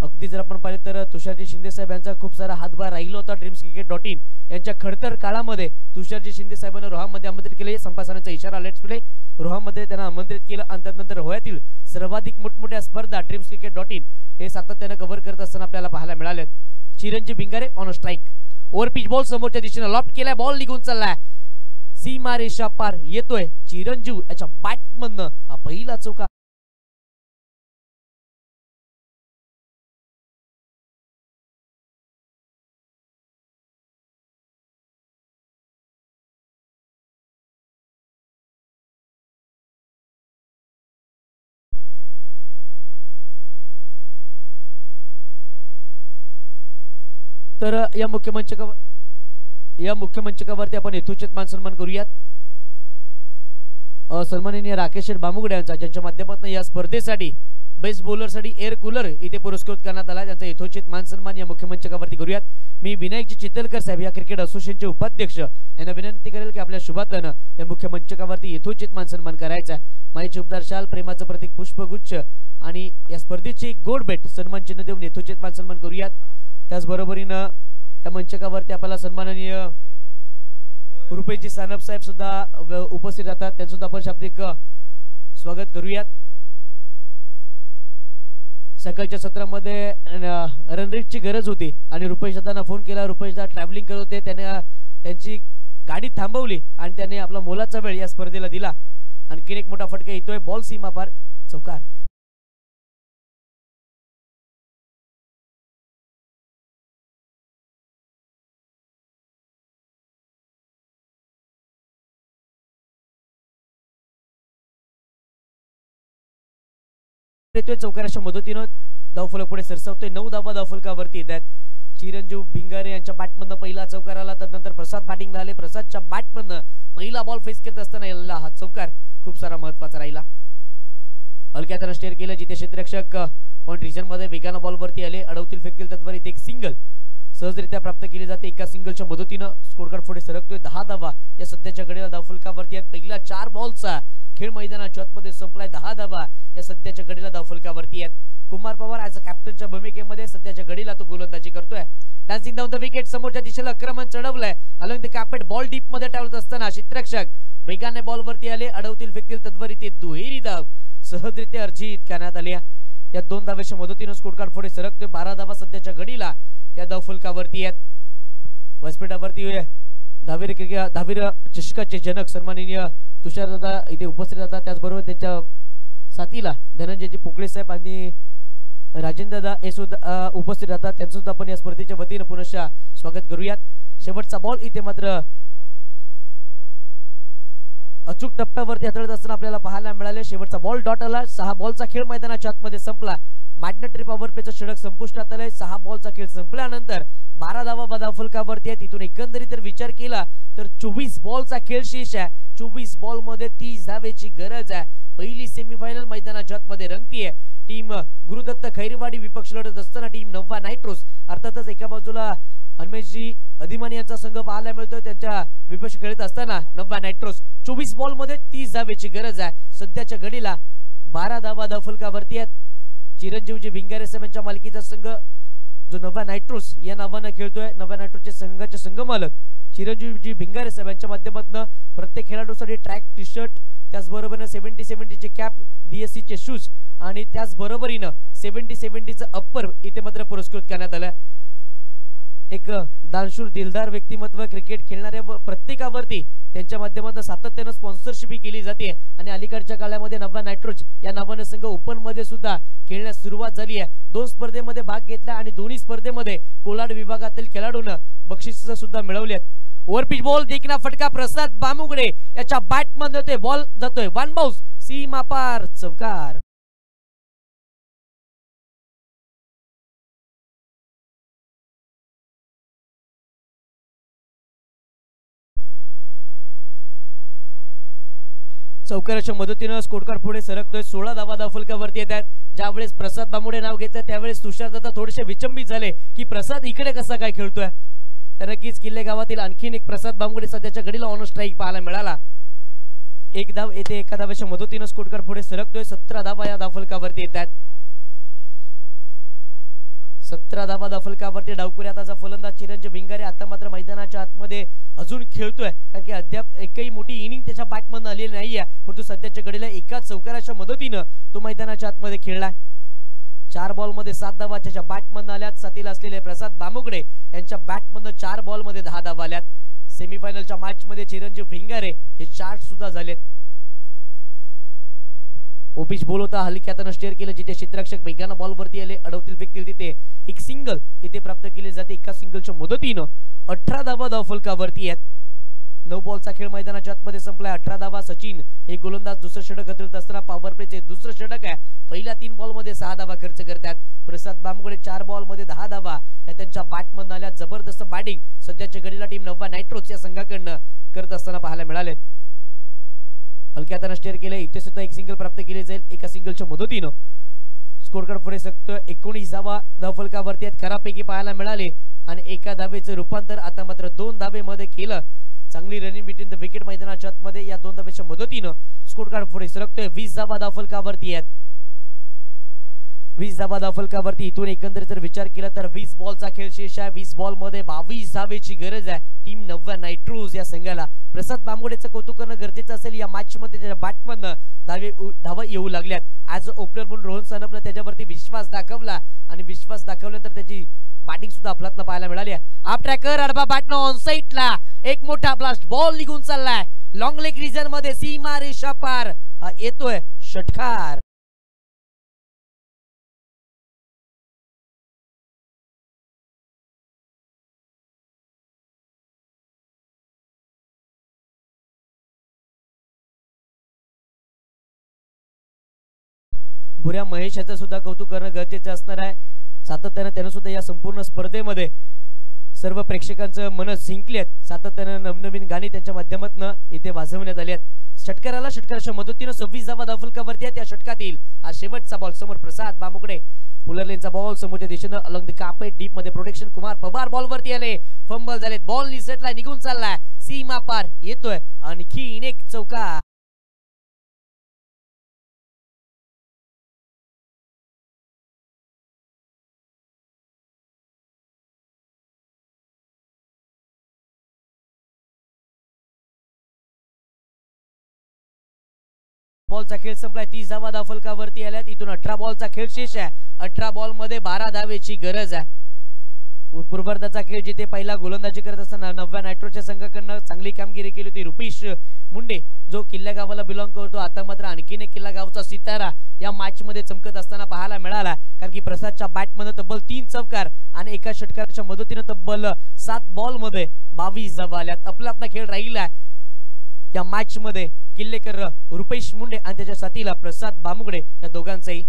अगदी जर आपण पाहिले तर तुषारजी शिंदे साहेब यांचा खूप सारा हातभार राहिला होता dreamscricket.in यांच्या खडतर काळामध्ये तुषारजी शिंदे साहेबांना रोहामध्ये आमंत्रित केले। संपासनाचा इशारा लेट्स प्ले रोहामध्ये त्यांना आमंत्रित केलं आणि त्यानंतर रोह्यातील सर्वाधिक मोठमोठ्या स्पर्धा dreamscricket.in हे सातत्याने कव्हर करत असताना आपल्याला पाहायला मिळाले। Chiranjeev Bhingare on strike over pitch ball समोरच्या दिशेने लॉफ्ट केलाय बॉल निघून चाललाय सीमा रेषा पार येतोय चिरंजीव याच्या बॅटमधनं हा पहिला चौका। तर या मुख्य मंचकावरती आपण यथोचित मान सन्मान करूयात। सन्माननीय राकेश शेठ बामुगडे यांचा ज्यांच्या माध्यमातून या स्पर्धेसाठी बेस्ट बॉलर साठी एअर कूलर इथे पुरस्कृत करण्यात आला त्यांचा यथोचित मान सन्मान या मुख्य मंचकावरती करूयात। मी विनायकजी चितलकर साहेब या क्रिकेट असोसिएशनचे उपाध्यक्ष यांना विनंती करेल की आपल्या शुभातनं या मुख्य मंचकावरती यथोचित मान सन्मान करायचा आहे। माईचे उपदार शाल प्रेमाचं प्रतीक पुष्पगुच्छ आणि या स्पर्धेची गोड भेट सन्मान चिन्ह देऊन यथोचित मान सन्मान करूयात। त्याचबरोबरीनं या मंचकावरती आपल्याला सन्माननीय रुपेशजी सानप साहेब सुद्धा उपस्थित राहतात त्यांचं सुद्धा आपण शाब्दिक स्वागत करूयात। सकाळच्या सत्रामध्ये रनरेटची गरज होती आणि रुपेश दादांना फोन केला। रुपेश दादा ट्रॅव्हलिंग करत होते त्यांची गाडी थांबवली आणि त्याने आपला मोलाचा वेळ या स्पर्धेला दिला। आणखीन एक मोठा फटका येतोय बॉल सीमा पार चौकार। चौकाराच्या मदतीने धावफलक पुढे सरसावतोय 9 धावा धावफलकावरती येत आहेत। चिरंजीव भिंगारे यांच्या बॅटमधनं पहिला चौकार आला त्यानंतर प्रसाद बॅटिंग झाले प्रसादच्या बॅटमधनं पहिला बॉल फेस करत असताना हा चौकार खूप सारा महत्वाचा राहिला। हलक्यात स्टेअर केलं जिथे क्षेत्ररक्षक पॉइंट रिजन मध्ये वेगानं बॉलवरती आले अडवतील फेकतील तत्वरित एक सिंगल सहजरित्या प्राप्त केली जाते। एका सिंगलच्या मदतीने स्कोर कार्ड पुढे सरकतोय 10 धावा या सध्याच्या घडीला धावफलकावरती आहेत। पहिला 4 बॉलचा खेळ मैदानाच्या आतमध्ये संपलाय 10 धावा या सध्याच्या घडीला धावफलकावरती आहेत। कुमार पवार ॲज अ कॅप्टनच्या भूमिकेमध्ये सध्याच्या घडीला तो गोलंदाजी करतोय। डान्सिंग डाऊन द विकेट समोरच्या दिशेला आक्रमण चढवलंय अलॉंग द कॅपेट बॉल डीप मध्ये टाळत असताना क्षेत्ररक्षक वेगाने बॉल वरती आले अडवतील फेकतील तत्वरित दुहेरी धाव सहजरित्या अर्जित करण्यात आली। या 2 धावेच्या मदतीने स्कोर कार्ड पुढे सरकतोय 12 धावा सध्याच्या घडीला या धावफलकावरती आहेत। व्यासपीठावरती धावीर चषकाचे जनक सन्माननीय तुषार दादा इथे उपस्थित राहतात। त्याचबरोबर त्यांच्या साथीला धनंजयजी पोकळे साहेब आणि राजेंद्र दादा हे सुद्धा उपस्थित राहतात त्यांचं सुद्धा आपण या स्पर्धेच्या वतीने पुनश्च स्वागत करूयात। शेवटचा बॉल इथे मात्र अचूक टप्प्यावरती हाताळत असताना आपल्याला पाहायला मिळाले। शेवटचा बॉल डॉट आला 6 बॉलचा खेळ मैदानाच्या आतमध्ये संपला। मॅग्नेट ट्रिप ओव्हरपेचं षटक संपुष्टात आलंय। 6 बॉलचा खेळ संपल्यानंतर 12 धावा धावफलकावरती आहे। तिथून एकंदरीत जर विचार केला तर 24 बॉलचा खेळ शेष आहे। 24 बॉल मध्ये 30 धावेची गरज आहे। पहिली सेमीफायनल मैदानाच्या आतमध्ये रंगतीये। टीम गुरुदत्त खैरवाडी विपक्ष लढत असताना टीम नव्वा नायट्रोस अर्थातच एका बाजूला हनुमेशजी अधिमानी यांचा संघ पाहायला मिळतोय त्यांच्या विपक्ष खेळत असताना नव्वा नायट्रोस 24 बॉल मध्ये 30 धावेची गरज आहे। सध्याच्या घडीला 12 धावा धावफलकावरती आहेत। चिरंजीवजी भिंगारे साहेब यांच्या मालकीचा संघ जो नवा नायट्रोस या नावाने खेळतोय, नव्या नायट्रोसचे संघाचे संघमालक चिरंजीवजी भिंगारे साहेब यांच्या माध्यमातून प्रत्येक खेळाडूसाठी ट्रॅक टी शर्ट, त्याचबरोबरीने 70-70 चे कॅप, DSC चे शूज आणि त्याचबरोबरीने 70-70 चं अप्पर इथे मात्र पुरस्कृत करण्यात आलं। एक दानशूर दिलदार व्यक्तिमत्व क्रिकेट खेळणाऱ्या प्रत्येकावरती त्यांच्या माध्यमातून सातत्याने स्पॉन्सरशिप केली जाते आणि अलीकडच्या काळामध्ये नवा नायट्रोज या नावाने संघ ओपन मध्ये सुद्धा खेळण्यास सुरुवात झाली आहे। 2 स्पर्धेमध्ये भाग घेतला आणि दोन्ही स्पर्धेमध्ये कोलाड विभागातील खेळाडूंना बक्षीस सुद्धा मिळवली आहेत। ओव्हरपिच बॉल देखना फटका प्रसाद बामुगडे याच्या बॅट मध्ये बॉल जातोय, वन बाउन्स, सीमा पार, चौकार। चौकाराच्या मदतीने स्कोर कार्ड पुढे सरकतोय। 16 धावा धावफलकावरती येत आहेत। ज्यावेळेस प्रसाद बामुडे नाव घेतलं त्यावेळेस तुषार दादा थोडेसे विचंबित झाले की प्रसाद इकडे कसा काय खेळतोय, तर नक्कीच किल्ले गावातील आणखीन एक प्रसाद बामुडे सध्याच्या घडीला ऑन स्ट्राइक पाहायला मिळाला। एक धाव येते, एका धावेच्या मदतीने स्कोर कार्ड पुढे सरकतोय। 17 धावा या धावफलकावरती येत आहेत। 17 धावा धावफलकावरती डावकुऱ्याचा फलंदाज चिरंजीव भिंगारे आता मात्र मैदानाच्या आतमध्ये अजून खेळतोय, कारण की अद्याप एकही मोठी इनिंग त्याच्या बॅटमधून आलेली नाहीये, परंतु सध्याच्या घडीला एकाच चौकाराच्या मदतीने तो मैदानाच्या आतमध्ये खेळलाय। 4 बॉल मध्ये 7 धावा त्याच्या बॅटमधून आल्यात। साथीला असलेले प्रसाद बामुगडे यांच्या बॅटमधून 4 बॉल मध्ये 10 धावा आल्यात। सेमीफायनलच्या मॅच मध्ये चिरंजीव भिंगारे हे चार्ट सुद्धा झालेत। ओपिच बॉल होता, हलक्यातनं स्टेअर केलं, जिथे क्षेत्ररक्षक वेगानं बॉल वरती आले, अडवतील फेकतील तिथे एक सिंगल इथे प्राप्त केले जाते। एका सिंगलच्या मदतीने 18 धावा धावफलकावरती आहेत। 9 बॉलचा खेळ मैदानाच्या आतमध्ये संपलाय। 18 धावा। सचिन हे गोलंदाज दुसरं षटक घालत असताना पॉवर प्लेचे दुसरं षटक आहे। पहिल्या 3 बॉल मध्ये 6 धावा खर्च करतात। प्रसाद बामुगडे 4 बॉल मध्ये 10 धावा या त्यांच्या बॅटमधून आल्या। जबरदस्त बॅटिंग सध्याच्या घडीला टीम नवा नायट्रोज या संघाकडून करत असताना पाहायला मिळाले। हलक्यातनं स्टेअर केले, इथे सुद्धा एक सिंगल प्राप्त केले जाईल। एका सिंगलच्या मदतीने स्कोर कार्ड पुढे सरकतोय। 19 धावा धावफलकावरती आहेत, खरापैकी पाहायला मिळाले आणि एका धावेचं रूपांतर आता मात्र 2 धावेमध्ये केलं। चांगली रनिंग बिटवीन द विकेट मैदानाच्या आतमध्ये या 2 धावेच्या मदतीने स्कोर कार्ड पुढे सरकतोय। 20 धावा धावफलकावरती आहेत। 20 धावा धावफलकावरती इथून एकंदरीत जर विचार केला तर 20 बॉलचा खेळ शेष आहे। 20 बॉल मध्ये 22 धावेची गरज आहे टीम नवा नायट्रोज या संघाला। प्रसाद बामुगडेचं कौतुक करणं गरजेचं असेल। या मॅच मध्ये त्याच्या बॅटमधनं धावा येऊ लागल्यात। ॲज अ ओपनर म्हणून रोहन सानपनं त्याच्यावरती विश्वास दाखवला आणि विश्वास दाखवल्यानंतर त्याची बॅटिंग सुद्धा अफलातला पाहायला मिळाली आहे। आप ट्रॅकर अडबा बॅटनं ऑन साइडला एक मोठा ब्लास्ट बॉल निघून चाललाय। लॉंग लेग रिजन मध्ये सीमा रेषा पार हा येतोय षटकार। भुऱ्या महेश याचं सुद्धा कौतुक करणं गरजेचं असणार आहे। सातत्याने त्याने सुद्धा या संपूर्ण स्पर्धेमध्ये सर्व प्रेक्षकांचं मन जिंकलेत। सातत्याने नवनवीन गाणी त्यांच्या माध्यमातून इथे वाजवण्यात आली आहेत। षटकाराच्या मदतीने 26 धावा धावफलकावरती आहेत। या षटकातील हा शेवटचा बॉल समोर प्रसाद बामुगडे पुलरलेनचा बॉल समोरच्या दिशेने अलॉंग द कार्पेट डीप मध्ये प्रोटेक्शन कुमार पवार बॉल वरती आले, फंबल झालेत, बॉल निसटला, निघून चाललाय, सीमा पार येतोय आणखीन एक चौकार। बॉलचा खेळ संपलाय। 30 धावा धावफलकावरती आल्यात। इथून 18 बॉलचा खेळ शेष आहे। 18 बॉल मध्ये 12 धावेची गरज आहे। पूर्वार्धाचा खेळ जिथे पहिला गोलंदाजी करत असताना नव्या नायट्रोजच्या संघाकडनं चांगली कामगिरी केली होती रुपेश मुंडे जो किल्ल्या गावाला बिलॉंग करतो। आता मात्र आणखीन एक किल्ला गावचा सितारा या मॅच मध्ये चमकत असताना पाहायला मिळाला, कारण की प्रसादच्या बॅटमध्ये तब्बल 3 चौकार आणि एका षटकाराच्या मदतीने तब्बल 7 बॉल मध्ये 22 धावा आल्यात। आपला खेळ राहिला या मॅच मध्ये किल्लेकर रुपेश मुंडे आणि त्याच्या साथीला प्रसाद बामुगडे या दोघांचाही।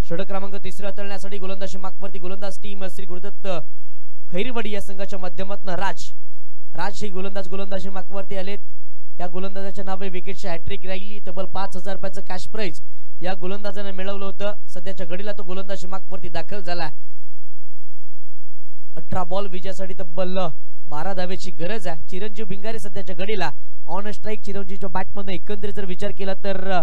षटक क्रमांक 3 तळण्यासाठी गोलंदाजी मागवरती गोलंदाज टीम श्री गुरुदत्त खैरीवाडी या संघाच्या माध्यमातून राज हे गोलंदाजी मागवरती आलेत। या गोलंदाजाच्या नावे विकेटची हॅट्रिक राहिली। तब्बल 5000 रुपयाचं कॅश प्राइज या गोलंदाजाने मिळवलं होतं। सध्याच्या घडीला तो गोलंदाजी मागवरती दाखल झाला। 18 बॉल विजयासाठी तब्बल 12 धावेची गरज आहे। चिरंजीव भिंगारे सध्याच्या घडीला ऑन स्ट्राइक। चिरंजीवच्या बॅटमध्ये एकंदरीत जर विचार केला तर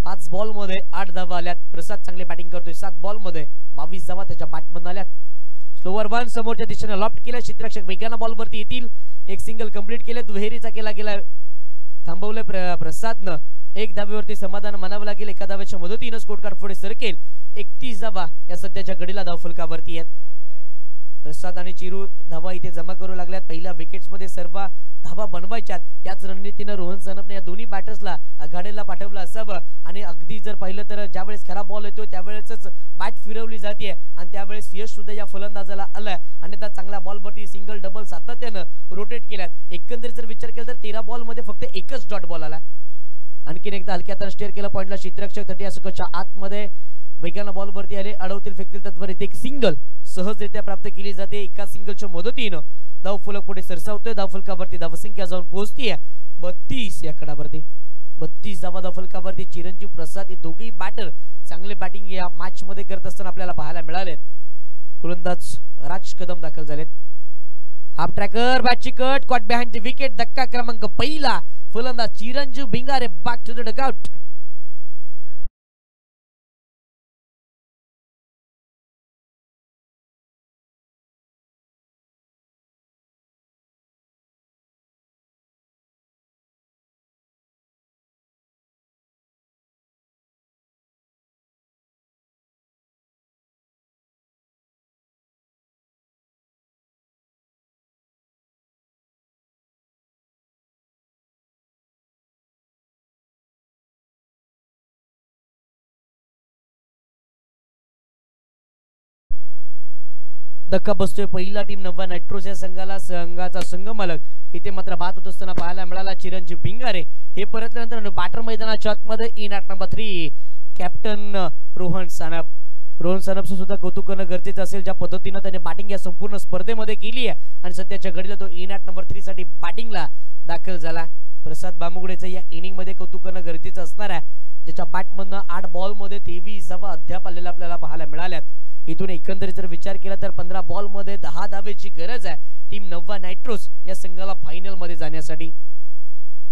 5 बॉल मध्ये 8 धावा आल्यात. प्रसाद चांगली बॅटिंग करतोय. 7 बॉल मध्ये 22 धावा त्याच्या बॅट मधून आल्यात. स्लोवर वन समोरच्या दिशेने लॉफ्ट केलं. क्षेत्ररक्षक वेगाने बॉल वरती येतील. एक सिंगल कंप्लीट केले. दुहेरीचा केला गेला. थांबवले प्रसादनं. 1 धावेवरती समाधान मानावं लागेल. एका धावेच्या मदतीने स्कोर कार्ड पुढे सरकेल. 31 धावा या सध्याच्या घडीला धावफलकावरती आहेत. प्रसाद आणि चिरू धावा इथे जमा करू लागल्यात. पहिल्या विकेट्स मध्ये सर्व धावा बनवायच्यात. याच रणनीतीने रोहन सनपने या दोन्ही बॅटर्सला आघाडीला पाठवलं असावं. आणि अगदी जर पाहिलं तर ज्यावेळेस खरा बॉल येतो त्यावेळेसच बॅट फिरवली जाते आणि त्यावेळेस यश सुद्धा या फलंदाजाला आलाय. आणि त्या चांगल्या बॉलवरती सिंगल डबल सातत्यानं रोटेट केल्यात. एकंदरीत जर विचार केला तर 13 बॉल मध्ये फक्त एकच डॉट बॉल आला. आणखीन एकदा हलक्यात स्टेअर केलं पॉइंटला. क्षेत्ररक्षक 30 सकटच्या आतमध्ये वेगानं बॉल वरती आले. अडवतील फेकतील तत्वरित एक सिंगल सहजरित्या प्राप्त केली जाते. एका सिंगलच्या मदतीनं धावफलक पुढे सरसावतोय. धावफलकावरती धावसंख्या जाऊन पोहोचतीये 32 या कडावरती. 32 धावा धावफलकावरती. चिरंजीव प्रसाद हे दोघेही बॅटर चांगले बॅटिंग या मॅच मध्ये करत असताना आपल्याला पाहायला मिळालेत. गोलंदाज राज कदम दाखल झालेत. हाफ ट्रॅकर बॅटची cut caught behind the wicket. धक्का क्रमांक पहिला. फलंदाज Chiranjeev Bhingare back to the dugout. धक्का बसतोय पहिला. टीम नवा नायट्रोज या संघाचा संघमालक इथे मात्र बाद होत असताना पाहायला मिळाला. चिरंजीव भिंगारे हे परतल्यानंतर बॅटर मैदानाच्या आतमध्ये in at number 3 captain Rohan Sanap. Rohan सानपचं सुद्धा कौतुक करणं गरजेचं असेल. ज्या पद्धतीनं त्याने बॅटिंग या संपूर्ण स्पर्धेमध्ये केली आहे आणि सध्याच्या घडीला तो इन ॲट नंबर 3 साठी बॅटिंगला दाखल झाला. प्रसाद बामुगडेचं या इनिंग मध्ये कौतुक करणं गरजेचं असणार आहे. ज्याच्या बॅटमधनं 8 बॉल मध्ये 23 धावा अद्याप आलेल्या आपल्याला पाहायला मिळाल्यात. इथून एकंदरीत जर विचार केला तर 15 बॉल मध्ये 10 धावेची गरज आहे टीम नवा नायट्रोज या संघाला फायनल मध्ये जाण्यासाठी.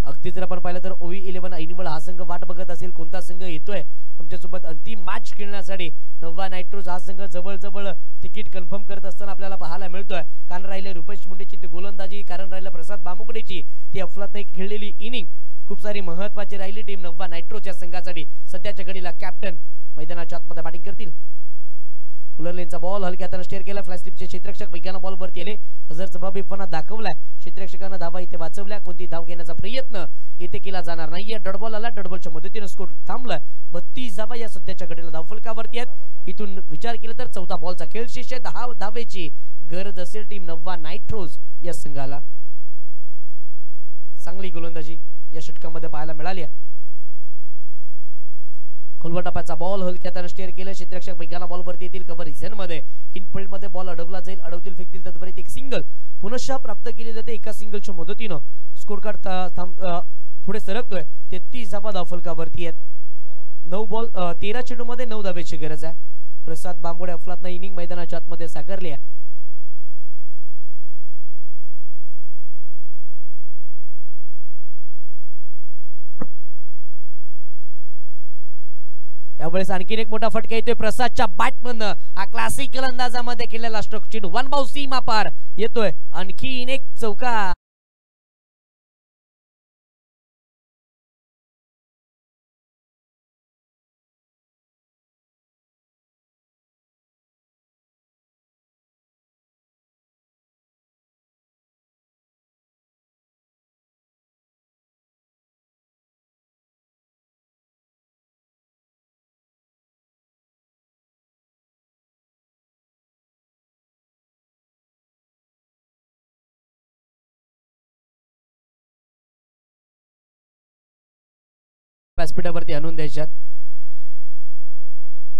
अगदी जर आपण पाहिलं तर OV11 ऐनिवळ हा संघ वाट बघत असेल कोणता संघ येतोय आमच्यासोबत अंतिम मॅच खेळण्यासाठी. नवा नायट्रोज हा संघ जवळ तिकीट कन्फर्म करत असताना आपल्याला पाहायला मिळतोय. कारण राहिले रुपेश मुंडेची ती गोलंदाजी, कारण राहिलं प्रसाद बामुगडेची ती अफलातून खेळलेली इनिंग खूप सारी महत्वाची राहिली टीम नवा नायट्रोज या संघासाठी. सध्याच्या घडीला कॅप्टन मैदानाच्या आतमध्ये बॅटिंग करतील. फुलरलेनचा बॉल हलक्यात स्टेअर केला. फ्लॅश स्लिपचे क्षेत्ररक्षक वेगानं बॉल वरती आले. हजर जबाबीपणा दाखवलाय. क्षेत्ररक्षकांना धावा इथे वाचवल्या. कोणती धाव घेण्याचा प्रयत्न इथे केला जाणार नाहीये. डॉट बॉल आला. डॉट बॉलच्या मदतीने स्कोर थांबलाय. 32 धावा या सध्याच्या घडीला धावफलकावरती आहेत. इथून विचार केला तर 14 बॉलचा खेळ शेष आहे. 10 धावेची गरज असेल टीम नवा नायट्रोज या संघाला. चांगली गोलंदाजी या षटकामध्ये पाहायला मिळाली. खोलवर टप्प्याचा बॉल हलक्यात स्टेअर केलं. क्षेत्ररक्षक वेगानं बॉल वरती येतील. कव्हर रिझन मध्ये इनफिल्ड मध्ये बॉल अडवला जाईल. अडवतील फेकतील तत्वरित एक सिंगल पुनश्च प्राप्त केली जाते. एका सिंगलच्या मदतीनं स्कोर कार्ड पुढे सरकतोय. 33 धावा धावफलकावरती आहेत. 9 बॉल 13 चेंडू मध्ये 9 धावेची गरज आहे. प्रसाद बामुगडे अफलातनं इनिंग मैदानाच्या आतमध्ये साकारली आहे. यावेळेस आणखीन एक मोठा फटका येतोय प्रसादच्या बॅटमधनं. हा क्लासिकल अंदाजामध्ये केलेला स्ट्रोक चेंडू 1 बाउंस सीमा पार येतोय. आणखीन एक चौका. व्यासपीठावरती आणून द्यायच्यात.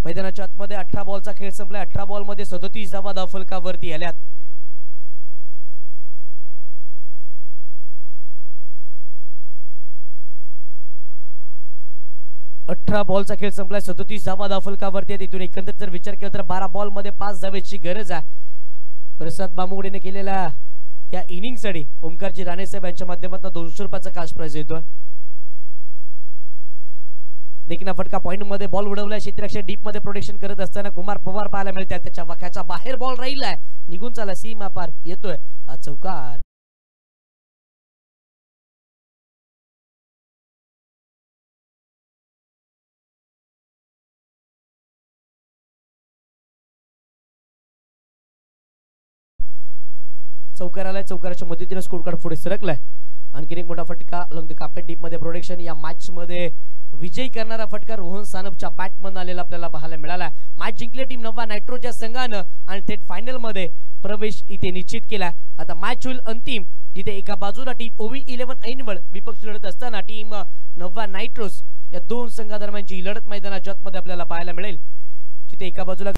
मैदानाच्या आतमध्ये 18 बॉलचा खेळ संपलाय. 18 बॉल मध्ये 37 धावा धावफलकावरती आल्यात. बॉलचा खेळ संपलाय. 37 धावा धावफलकावरती आहेत. इथून एकंदरीत जर विचार केला तर 12 बॉल मध्ये 5 धावेची गरज आहे. प्रसाद बामुगडेने केलेल्या या इनिंग साठी ओमकारजी राणे साहेब यांच्या माध्यमातून 200 रुपयाचा कॅश प्राइज येतोय. देखील फटका पॉइंट मध्ये बॉल उडवलाय क्षेत्ररक्षक डीप मध्ये प्रोटेक्शन करत असताना कुमार पवार पाहायला मिळतात त्याच्या वख्याच्या बाहेर बॉल राहिलाय निघून चाला सीमा पार येतोय हा चौकार चौकाराला चौकाराच्या मदतीने स्कोर कार्ड पुढे सरकलाय आणखी एक मोठा फटका अलॉंग द कार्पेट डीप मध्ये प्रोटेक्शन या मॅच मध्ये विजयी करणारा फटका रोहन सानपच्या बॅटमधून आलेला आपल्याला पाहायला मिळाला मॅच जिंकली टीम नवा नायट्रोच्या संघानं आणि थेट फायनल मध्ये प्रवेश इथे निश्चित केला आता मॅच होईल अंतिम जिथे एका बाजूला टीम ओवी 11 ऐनवळ विपक्ष लढत असताना टीम नवा नायट्रोस या दोन संघादरम्यानची लढत मैदानाच्या आतमध्ये आपल्याला पाहायला मिळेल जिथे एका बाजूला